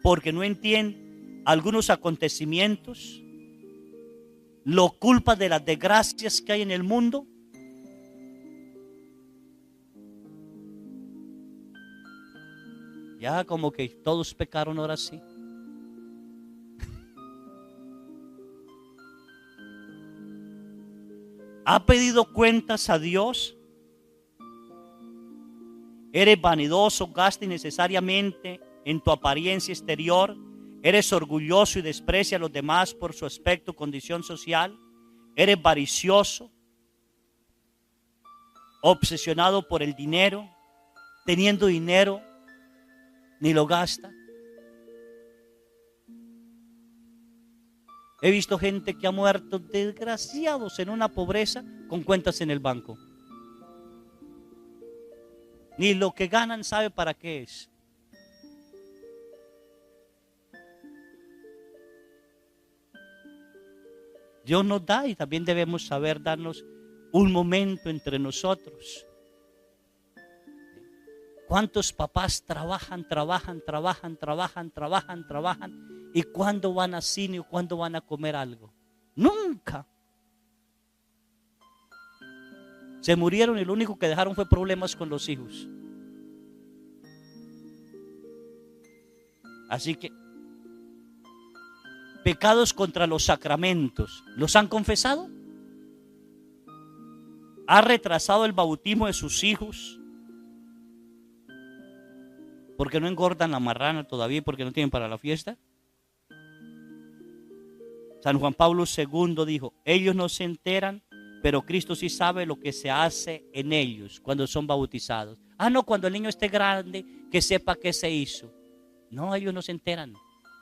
S1: porque no entiende algunos acontecimientos? ¿Lo culpa de las desgracias que hay en el mundo? Ya como que todos pecaron ahora sí. ¿Ha pedido cuentas a Dios? ¿Eres vanidoso, gasta innecesariamente en tu apariencia exterior? ¿Eres orgulloso y desprecia a los demás por su aspecto o condición social? ¿Eres avaricioso, obsesionado por el dinero, teniendo dinero, ni lo gasta? He visto gente que ha muerto desgraciados en una pobreza con cuentas en el banco. Ni lo que ganan sabe para qué es. Dios nos da y también debemos saber darnos un momento entre nosotros. ¿Cuántos papás trabajan y cuándo van a cine o cuándo van a comer algo? Nunca. Se murieron y lo único que dejaron fue problemas con los hijos. Así que pecados contra los sacramentos, ¿los han confesado? ¿Ha retrasado el bautismo de sus hijos? ¿Porque no engordan la marrana todavía y porque no tienen para la fiesta? San Juan Pablo II dijo, ellos no se enteran, pero Cristo sí sabe lo que se hace en ellos cuando son bautizados. No, cuando el niño esté grande, que sepa qué se hizo. No, ellos no se enteran,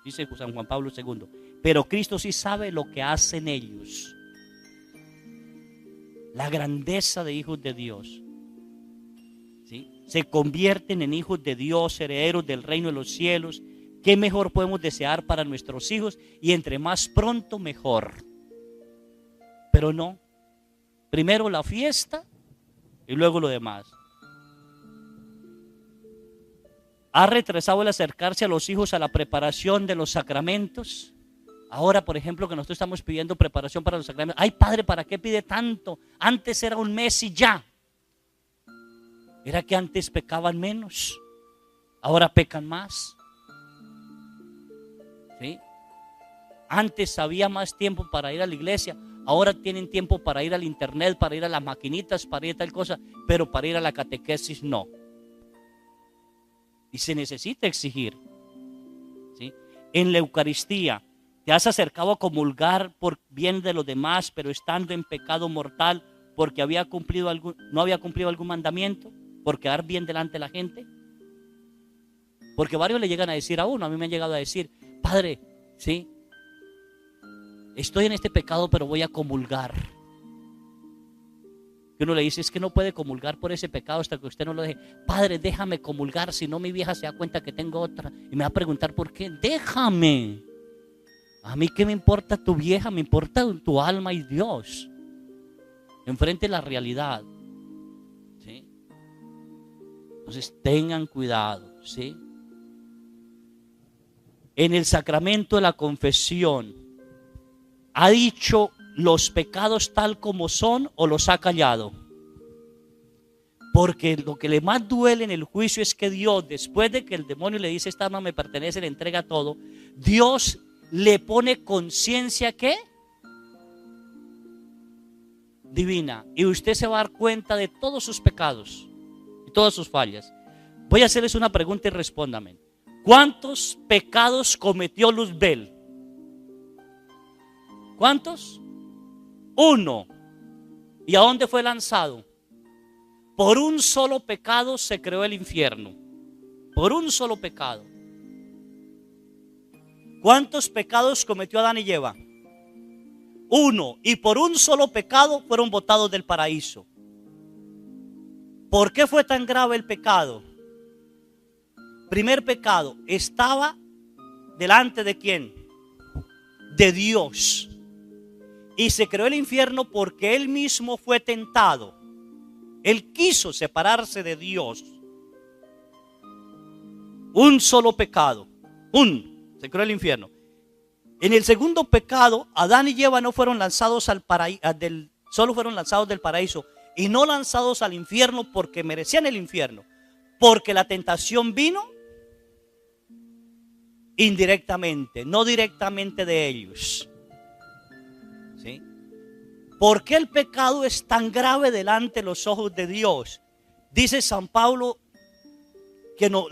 S1: dice San Juan Pablo II. Pero Cristo sí sabe lo que hace en ellos. La grandeza de hijos de Dios. ¿Sí? Se convierten en hijos de Dios, herederos del reino de los cielos. ¿Qué mejor podemos desear para nuestros hijos? Y entre más pronto, mejor. Pero no. Primero la fiesta y luego lo demás. ¿Ha retrasado el acercarse a los hijos a la preparación de los sacramentos? Ahora, por ejemplo, que nosotros estamos pidiendo preparación para los sacramentos. Ay, padre, ¿para qué pide tanto? Antes era un mes y ya. Era que antes pecaban menos. Ahora pecan más. ¿Sí? Antes había más tiempo para ir a la iglesia. Ahora tienen tiempo para ir al internet, para ir a las maquinitas, para ir a tal cosa. Pero para ir a la catequesis no. Y se necesita exigir. ¿Sí? En la Eucaristía, ¿te has acercado a comulgar por bien de los demás, pero estando en pecado mortal porque no había cumplido algún mandamiento? ¿Por quedar bien delante de la gente? Porque varios le llegan a decir a uno, a mí me han llegado a decir, padre, ¿sí? Estoy en este pecado, pero voy a comulgar. Que uno le dice, es que no puede comulgar por ese pecado hasta que usted no lo deje. Padre, déjame comulgar, si no mi vieja se da cuenta que tengo otra. Y me va a preguntar, ¿por qué? Déjame. A mí qué me importa tu vieja, me importa tu alma y Dios. Enfrente la realidad. ¿Sí? Entonces tengan cuidado, ¿sí? En el sacramento de la confesión, ¿ha dicho los pecados tal como son o los ha callado? Porque lo que le más duele en el juicio es que Dios, después de que el demonio le dice esta alma me pertenece, le entrega todo, Dios le pone conciencia ¿qué? Divina. Y usted se va a dar cuenta de todos sus pecados y todas sus fallas. Voy a hacerles una pregunta y respóndame. ¿Cuántos pecados cometió Luzbel? ¿Cuántos? 1. ¿Y a dónde fue lanzado? Por un solo pecado se creó el infierno. Por un solo pecado. ¿Cuántos pecados cometió Adán y Eva? 1. Y por un solo pecado fueron botados del paraíso. ¿Por qué fue tan grave el pecado? Primer pecado, estaba delante de ¿quién? De Dios. Y se creó el infierno porque él mismo fue tentado. Él quiso separarse de Dios. Un solo pecado. Se creó el infierno. En el segundo pecado, Adán y Eva no fueron lanzados al paraíso, solo fueron lanzados del paraíso y no lanzados al infierno porque merecían el infierno. Porque la tentación vino indirectamente, no directamente de ellos. ¿Sí? ¿Por qué el pecado es tan grave delante de los ojos de Dios? Dice San Pablo que no,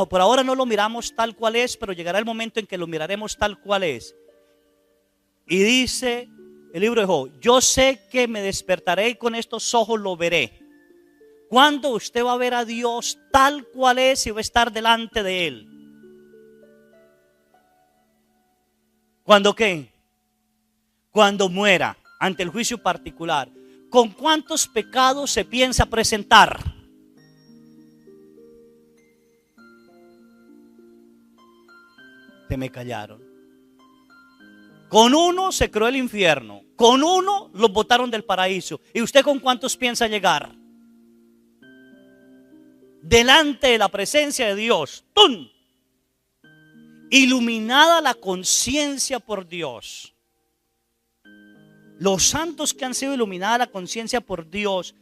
S1: por ahora no lo miramos tal cual es, pero llegará el momento en que lo miraremos tal cual es. Y dice el libro de Job: yo sé que me despertaré y con estos ojos lo veré. ¿Cuándo usted va a ver a Dios tal cual es y va a estar delante de Él? ¿Cuándo qué? Cuando muera ante el juicio particular. ¿Con cuántos pecados se piensa presentar? Se me callaron. Con 1 se creó el infierno. Con 1 los botaron del paraíso. ¿Y usted con cuántos piensa llegar? Delante de la presencia de Dios. ¡Tum! Iluminada la conciencia por Dios. Los santos que han sido iluminada la conciencia por Dios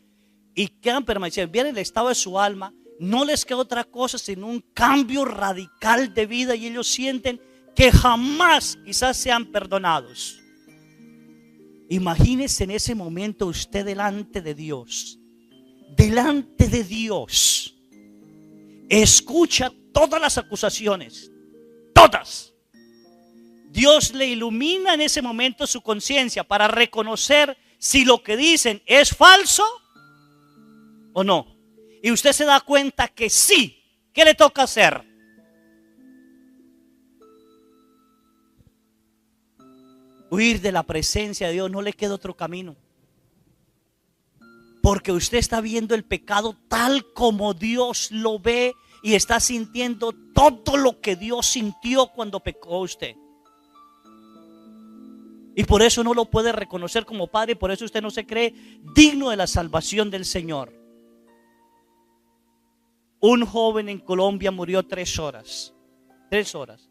S1: y que han permanecido bien en el estado de su alma, no les queda otra cosa sino un cambio radical de vida, y ellos sienten que jamás quizás sean perdonados. Imagínese en ese momento usted delante de Dios. Delante de Dios. Escucha todas las acusaciones. Todas. Dios le ilumina en ese momento su conciencia para reconocer si lo que dicen es falso o no. Y usted se da cuenta que sí. ¿Qué le toca hacer? Huir de la presencia de Dios. No le queda otro camino. Porque usted está viendo el pecado tal como Dios lo ve y está sintiendo todo lo que Dios sintió cuando pecó usted. Y por eso no lo puede reconocer como padre, y por eso usted no se cree digno de la salvación del Señor. Un joven en Colombia murió 3 horas. 3 horas.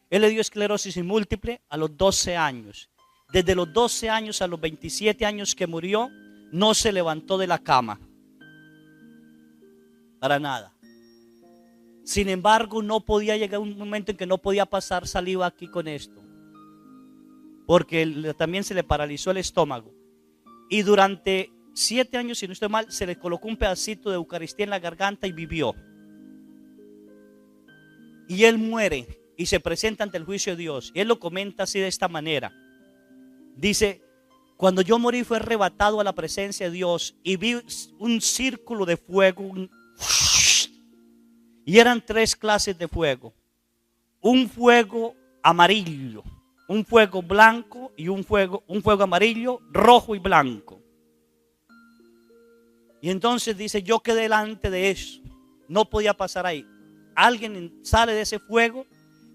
S1: Él le dio esclerosis múltiple a los 12 años. Desde los 12 años a los 27 años que murió, no se levantó de la cama. Para nada. Sin embargo, no podía llegar un momento en que no podía pasar saliva aquí con esto. Porque también se le paralizó el estómago. Y durante 7 años, si no estoy mal, se le colocó un pedacito de Eucaristía en la garganta y vivió. Y él muere y se presenta ante el juicio de Dios. Y él lo comenta así, de esta manera. Dice: cuando yo morí fue arrebatado a la presencia de Dios y vi un círculo de fuego. Y eran 3 clases de fuego. Un fuego amarillo, un fuego blanco y un fuego amarillo, rojo y blanco. Y entonces dice: yo quedé delante de eso, no podía pasar ahí. Alguien sale de ese fuego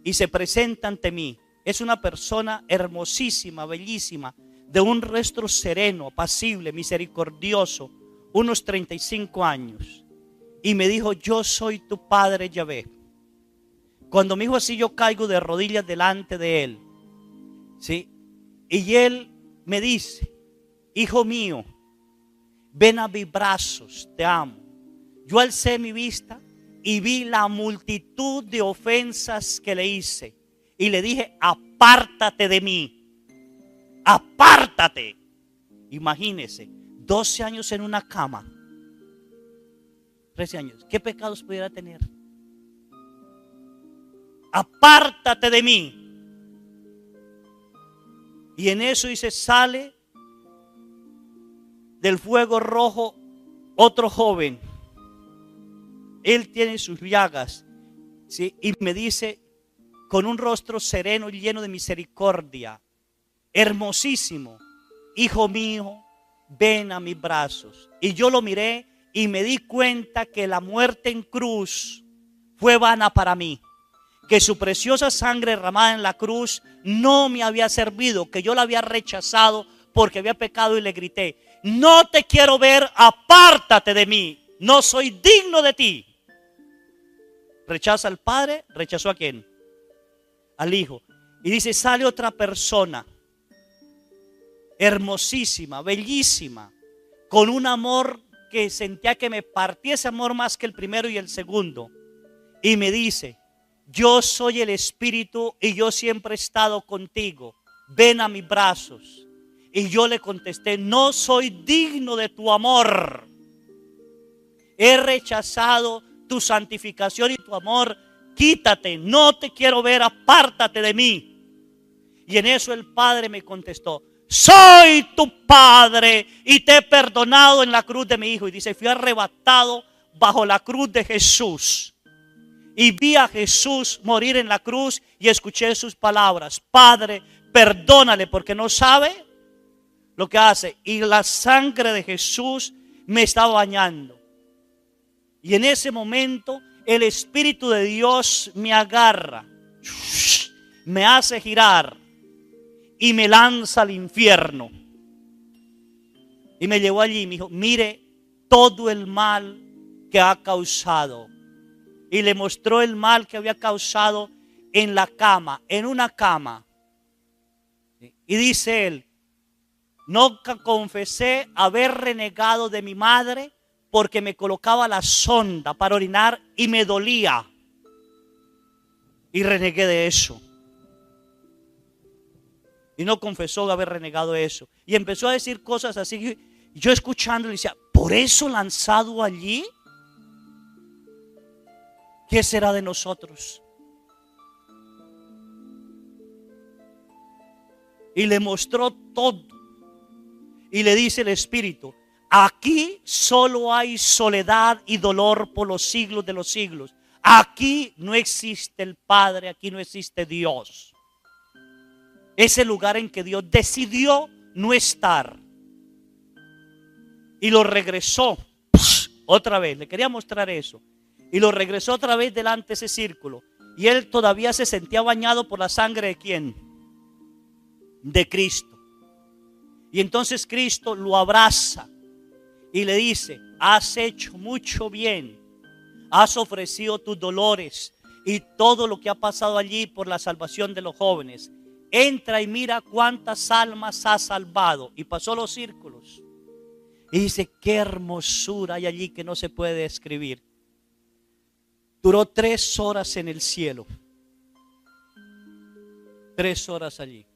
S1: y se presenta ante mí. Es una persona hermosísima, bellísima, de un rostro sereno, apacible, misericordioso, unos 35 años. Y me dijo: yo soy tu padre Yahvé. Cuando me dijo así, yo caigo de rodillas delante de él. ¿Sí? Y él me dice: hijo mío, ven a mis brazos, te amo. Yo alcé mi vista y vi la multitud de ofensas que le hice. Y le dije: apártate de mí. Apártate. Imagínese, 12 años en una cama. 13 años. ¿Qué pecados pudiera tener? apártate de mí. Y en eso dice, sale del fuego rojo otro joven. Él tiene sus llagas, ¿sí? Y me dice, con un rostro sereno y lleno de misericordia, hermosísimo, hijo mío, ven a mis brazos. Y yo lo miré y me di cuenta que la muerte en cruz fue vana para mí, que su preciosa sangre derramada en la cruz no me había servido, que yo la había rechazado porque había pecado, y le grité, no te quiero ver, apártate de mí, no soy digno de ti. Rechaza al Padre, ¿rechazó a quién? Al Hijo. Y dice, sale otra persona, hermosísima, bellísima, con un amor que sentía que me partía ese amor más que el primero y el segundo. Y me dice, yo soy el Espíritu y yo siempre he estado contigo, ven a mis brazos. Y yo le contesté, no soy digno de tu amor, he rechazado tu santificación y tu amor, quítate, no te quiero ver, apártate de mí. Y en eso el Padre me contestó, soy tu Padre y te he perdonado en la cruz de mi Hijo. Y dice, fui arrebatado bajo la cruz de Jesús y vi a Jesús morir en la cruz y escuché sus palabras, Padre, perdónale porque no sabe lo que hace. Y la sangre de Jesús me estaba bañando. Y en ese momento el Espíritu de Dios me agarra, me hace girar y me lanza al infierno. Y me llevó allí y me dijo, mire todo el mal que ha causado. Y le mostró el mal que había causado en la cama, en una cama. Y dice él, no confesé haber renegado de mi madre porque me colocaba la sonda para orinar y me dolía. Y renegué de eso. Y no confesó haber renegado eso. Y empezó a decir cosas así. Yo escuchando le decía, ¿por eso lanzado allí? ¿Qué será de nosotros? Y le mostró todo. Y le dice el Espíritu, aquí solo hay soledad y dolor por los siglos de los siglos. Aquí no existe el Padre, aquí no existe Dios. Es el lugar en que Dios decidió no estar. Y lo regresó otra vez, le quería mostrar eso. Y lo regresó otra vez delante de ese círculo. Y él todavía se sentía bañado por la sangre de ¿quién? De Cristo. Y entonces Cristo lo abraza y le dice, has hecho mucho bien, has ofrecido tus dolores y todo lo que ha pasado allí por la salvación de los jóvenes. Entra y mira cuántas almas has salvado. Y pasó los círculos y dice, qué hermosura hay allí que no se puede describir. Duró 3 horas en el cielo, 3 horas allí.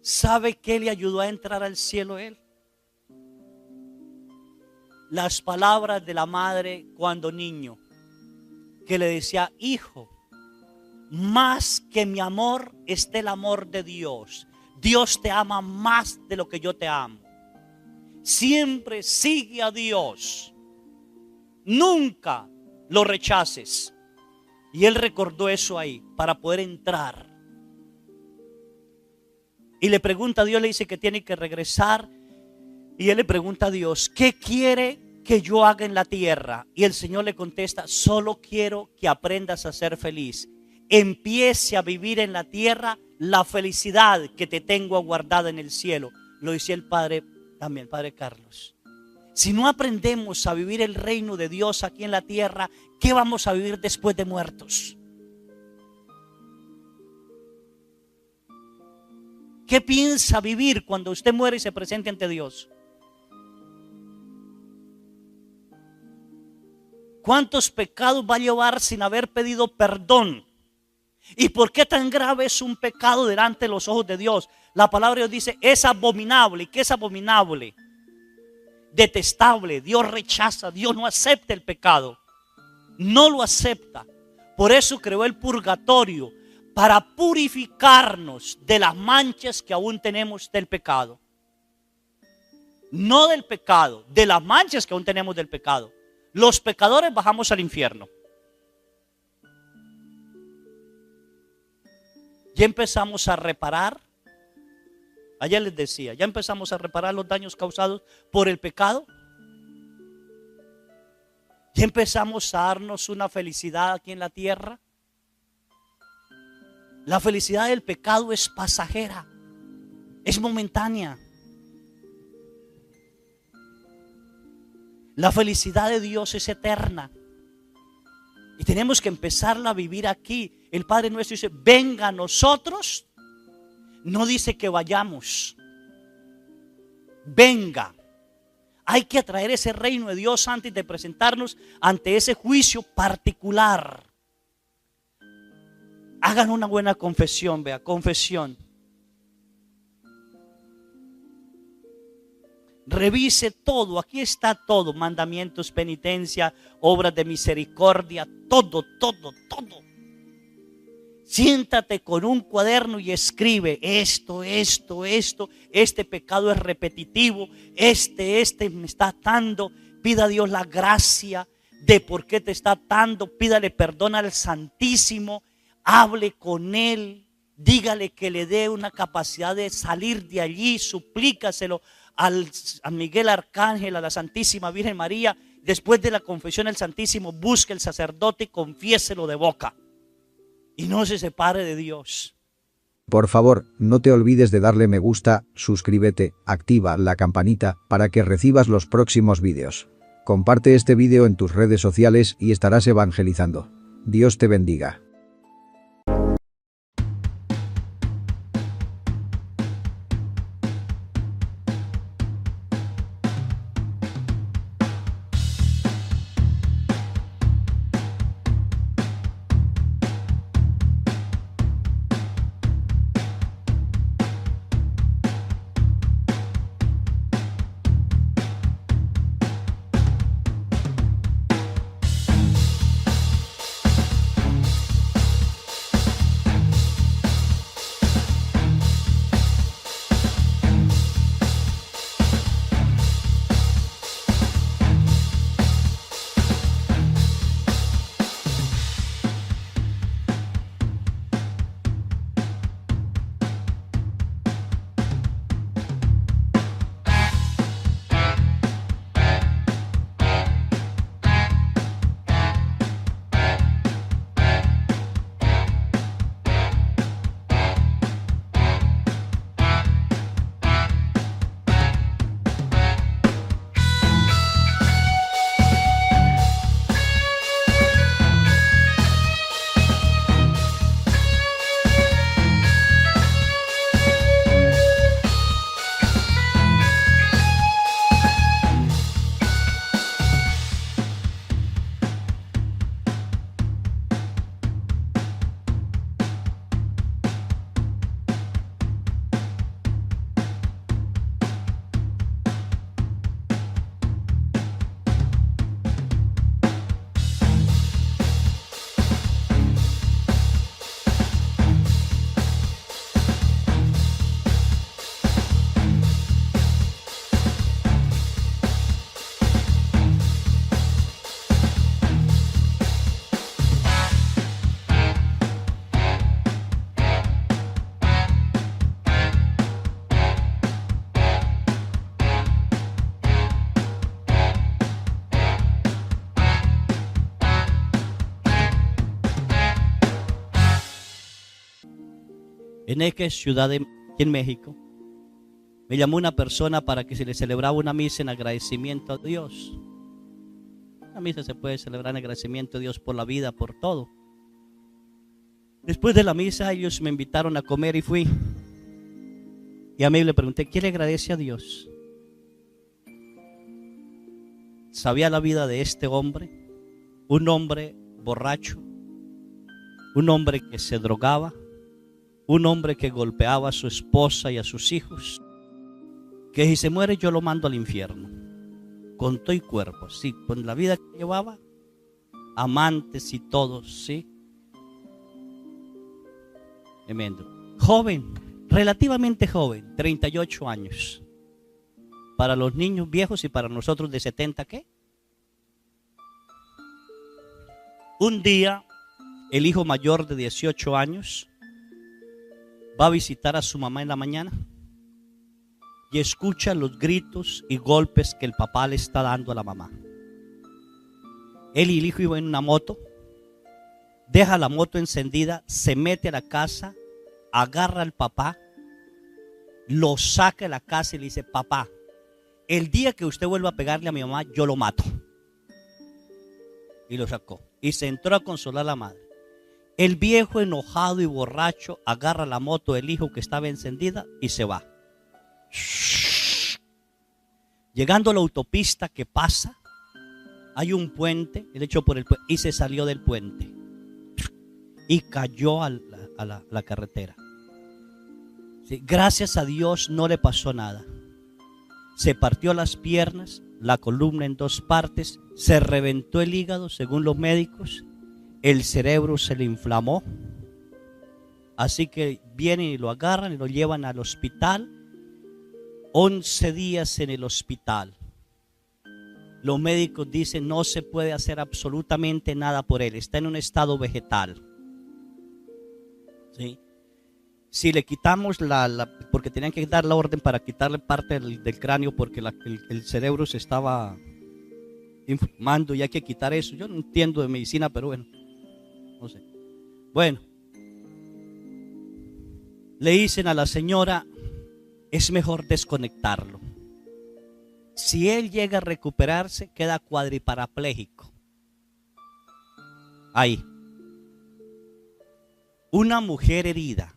S1: ¿Sabe qué le ayudó a entrar al cielo él? Las palabras de la madre cuando niño, que le decía, hijo, más que mi amor está el amor de Dios. Dios te ama más de lo que yo te amo. Siempre sigue a Dios. Nunca lo rechaces. Y él recordó eso ahí para poder entrar. Y le pregunta a Dios, le dice que tiene que regresar. Y él le pregunta a Dios, ¿qué quiere que yo haga en la tierra? Y el Señor le contesta, solo quiero que aprendas a ser feliz. Empiece a vivir en la tierra la felicidad que te tengo aguardada en el cielo. Lo decía el Padre, también el Padre Carlos. Si no aprendemos a vivir el reino de Dios aquí en la tierra, ¿qué vamos a vivir después de muertos? ¿Qué piensa vivir cuando usted muere y se presente ante Dios? ¿Cuántos pecados va a llevar sin haber pedido perdón? ¿Y por qué tan grave es un pecado delante de los ojos de Dios? La palabra de Dios dice, es abominable. ¿Y qué es abominable? Detestable. Dios rechaza, Dios no acepta el pecado. No lo acepta. Por eso creó el purgatorio, para purificarnos de las manchas que aún tenemos del pecado. No del pecado, de las manchas que aún tenemos del pecado. Los pecadores bajamos al infierno. Ya empezamos a reparar. Ayer les decía, ya empezamos a reparar los daños causados por el pecado. Ya empezamos a darnos una felicidad aquí en la tierra. La felicidad del pecado es pasajera, es momentánea. La felicidad de Dios es eterna. Y tenemos que empezarla a vivir aquí. El Padre nuestro dice, venga a nosotros. No dice que vayamos. Venga. Hay que atraer ese reino de Dios antes de presentarnos ante ese juicio particular. Hagan una buena confesión, vea, confesión. Revise todo, aquí está todo, mandamientos, penitencia, obras de misericordia, todo. Siéntate con un cuaderno y escribe esto, este pecado es repetitivo, este me está atando. Pida a Dios la gracia de por qué te está atando, pídale perdón al Santísimo. Hable con Él, dígale que le dé una capacidad de salir de allí, suplícaselo a Miguel Arcángel, a la Santísima Virgen María. Después de la confesión el Santísimo, busque el sacerdote y confiéselo de boca. Y no se separe de Dios.
S2: Por favor, no te olvides de darle me gusta, suscríbete, activa la campanita para que recibas los próximos vídeos. Comparte este vídeo en tus redes sociales y estarás evangelizando. Dios te bendiga.
S1: En Eque, ciudad aquí en México, me llamó una persona para que se le celebraba una misa en agradecimiento a Dios. Una misa se puede celebrar en agradecimiento a Dios por la vida, por todo. Después de la misa ellos me invitaron a comer y fui. Y a mí le pregunté, ¿quién le agradece a Dios? Sabía la vida de este hombre, un hombre borracho, un hombre que se drogaba, un hombre que golpeaba a su esposa y a sus hijos, que si se muere yo lo mando al infierno, con todo y cuerpo, sí, con la vida que llevaba, amantes y todos, sí, Tremendo. Joven, relativamente joven, 38 años. Para los niños viejos y para nosotros de 70, ¿qué? Un día, el hijo mayor de 18 años va a visitar a su mamá en la mañana y escucha los gritos y golpes que el papá le está dando a la mamá. Él y el hijo iban en una moto, deja la moto encendida, se mete a la casa, agarra al papá, lo saca de la casa y le dice: papá, el día que usted vuelva a pegarle a mi mamá, yo lo mato. Y lo sacó y se entró a consolar a la madre. El viejo, enojado y borracho, agarra la moto del hijo que estaba encendida y se va. Llegando a la autopista que pasa, hay un puente, él echó por el puente y se salió del puente y cayó a la carretera. Sí, gracias a Dios no le pasó nada. Se partió las piernas, la columna en dos partes, se reventó el hígado según los médicos, el cerebro se le inflamó, así que vienen y lo agarran y lo llevan al hospital. 11 días en el hospital. Los médicos dicen no se puede hacer absolutamente nada por él, está en un estado vegetal. ¿Sí? Si le quitamos porque tenían que dar la orden para quitarle parte del cráneo porque el cerebro se estaba inflamando y hay que quitar eso. Yo no entiendo de medicina, pero bueno, no sé. Bueno, le dicen a la señora: es mejor desconectarlo. Si él llega a recuperarse, queda cuadriparapléjico. Ahí. Una mujer herida,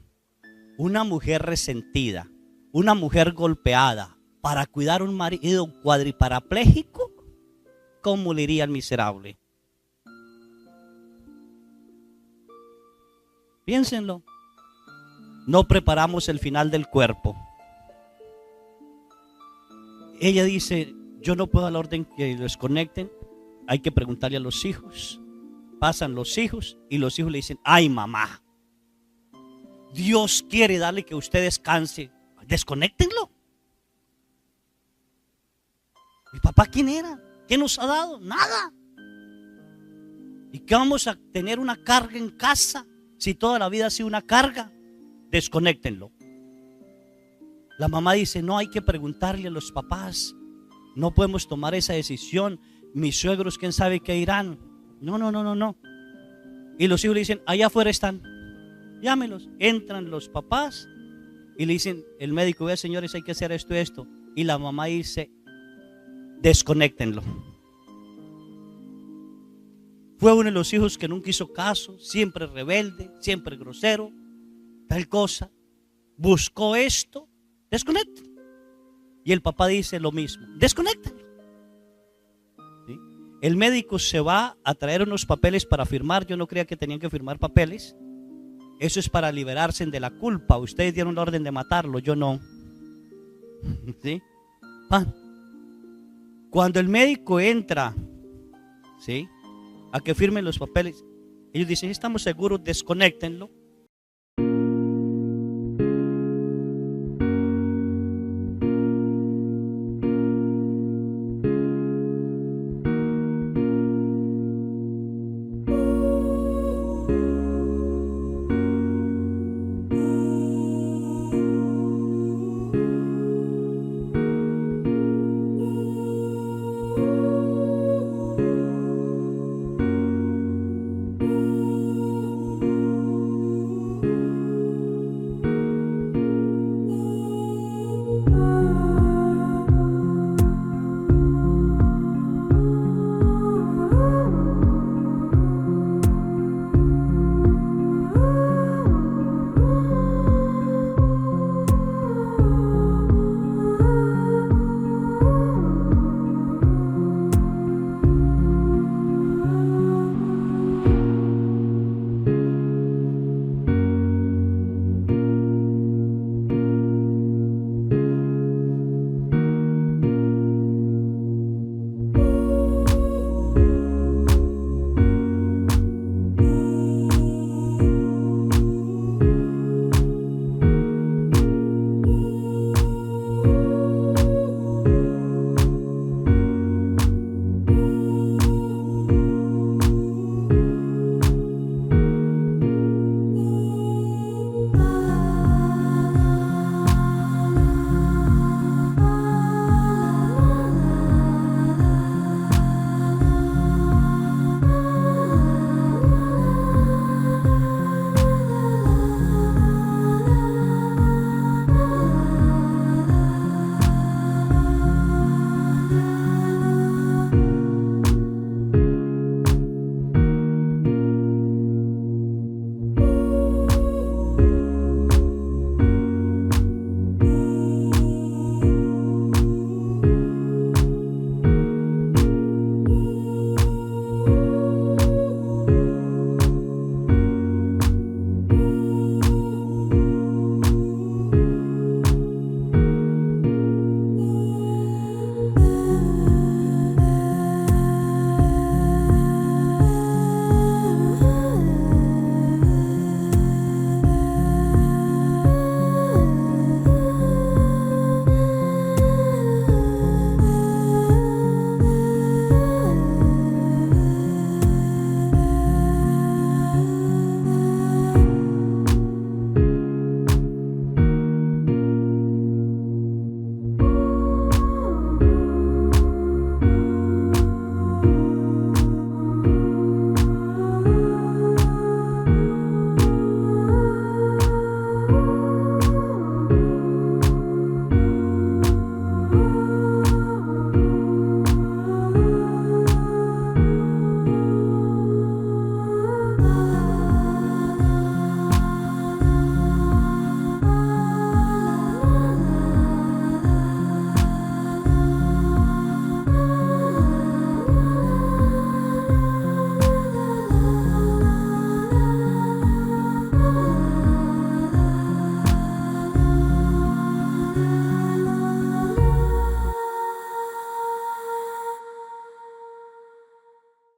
S1: una mujer resentida, una mujer golpeada, para cuidar a un marido cuadriparapléjico, ¿cómo le iría al miserable? Piénsenlo. No preparamos el final del cuerpo. Ella dice: yo no puedo dar la orden que lo desconecten, hay que preguntarle a los hijos. Pasan los hijos y los hijos le dicen: ay mamá, Dios quiere darle que usted descanse, desconéctenlo. ¿Mi papá quién era? ¿Qué nos ha dado? Nada. ¿Y qué vamos a tener una carga en casa si toda la vida ha sido una carga? Desconéctenlo. La mamá dice: no, hay que preguntarle a los papás, no podemos tomar esa decisión, mis suegros quién sabe qué dirán. No. Y los hijos le dicen: allá afuera están, llámelos. Entran los papás y le dicen, el médico: vea señores, hay que hacer esto y esto. Y la mamá dice: desconéctenlo. Fue uno de los hijos que nunca hizo caso, siempre rebelde, siempre grosero, tal cosa. Buscó esto, desconecten. Y el papá dice lo mismo: desconectenlo. ¿Sí? El médico se va a traer unos papeles para firmar. Yo no creía que tenían que firmar papeles. Eso es para liberarse de la culpa. Ustedes dieron la orden de matarlo, yo no. ¿Sí? Cuando el médico entra, ¿sí?, a que firmen los papeles, ellos dicen: estamos seguros, desconéctenlo.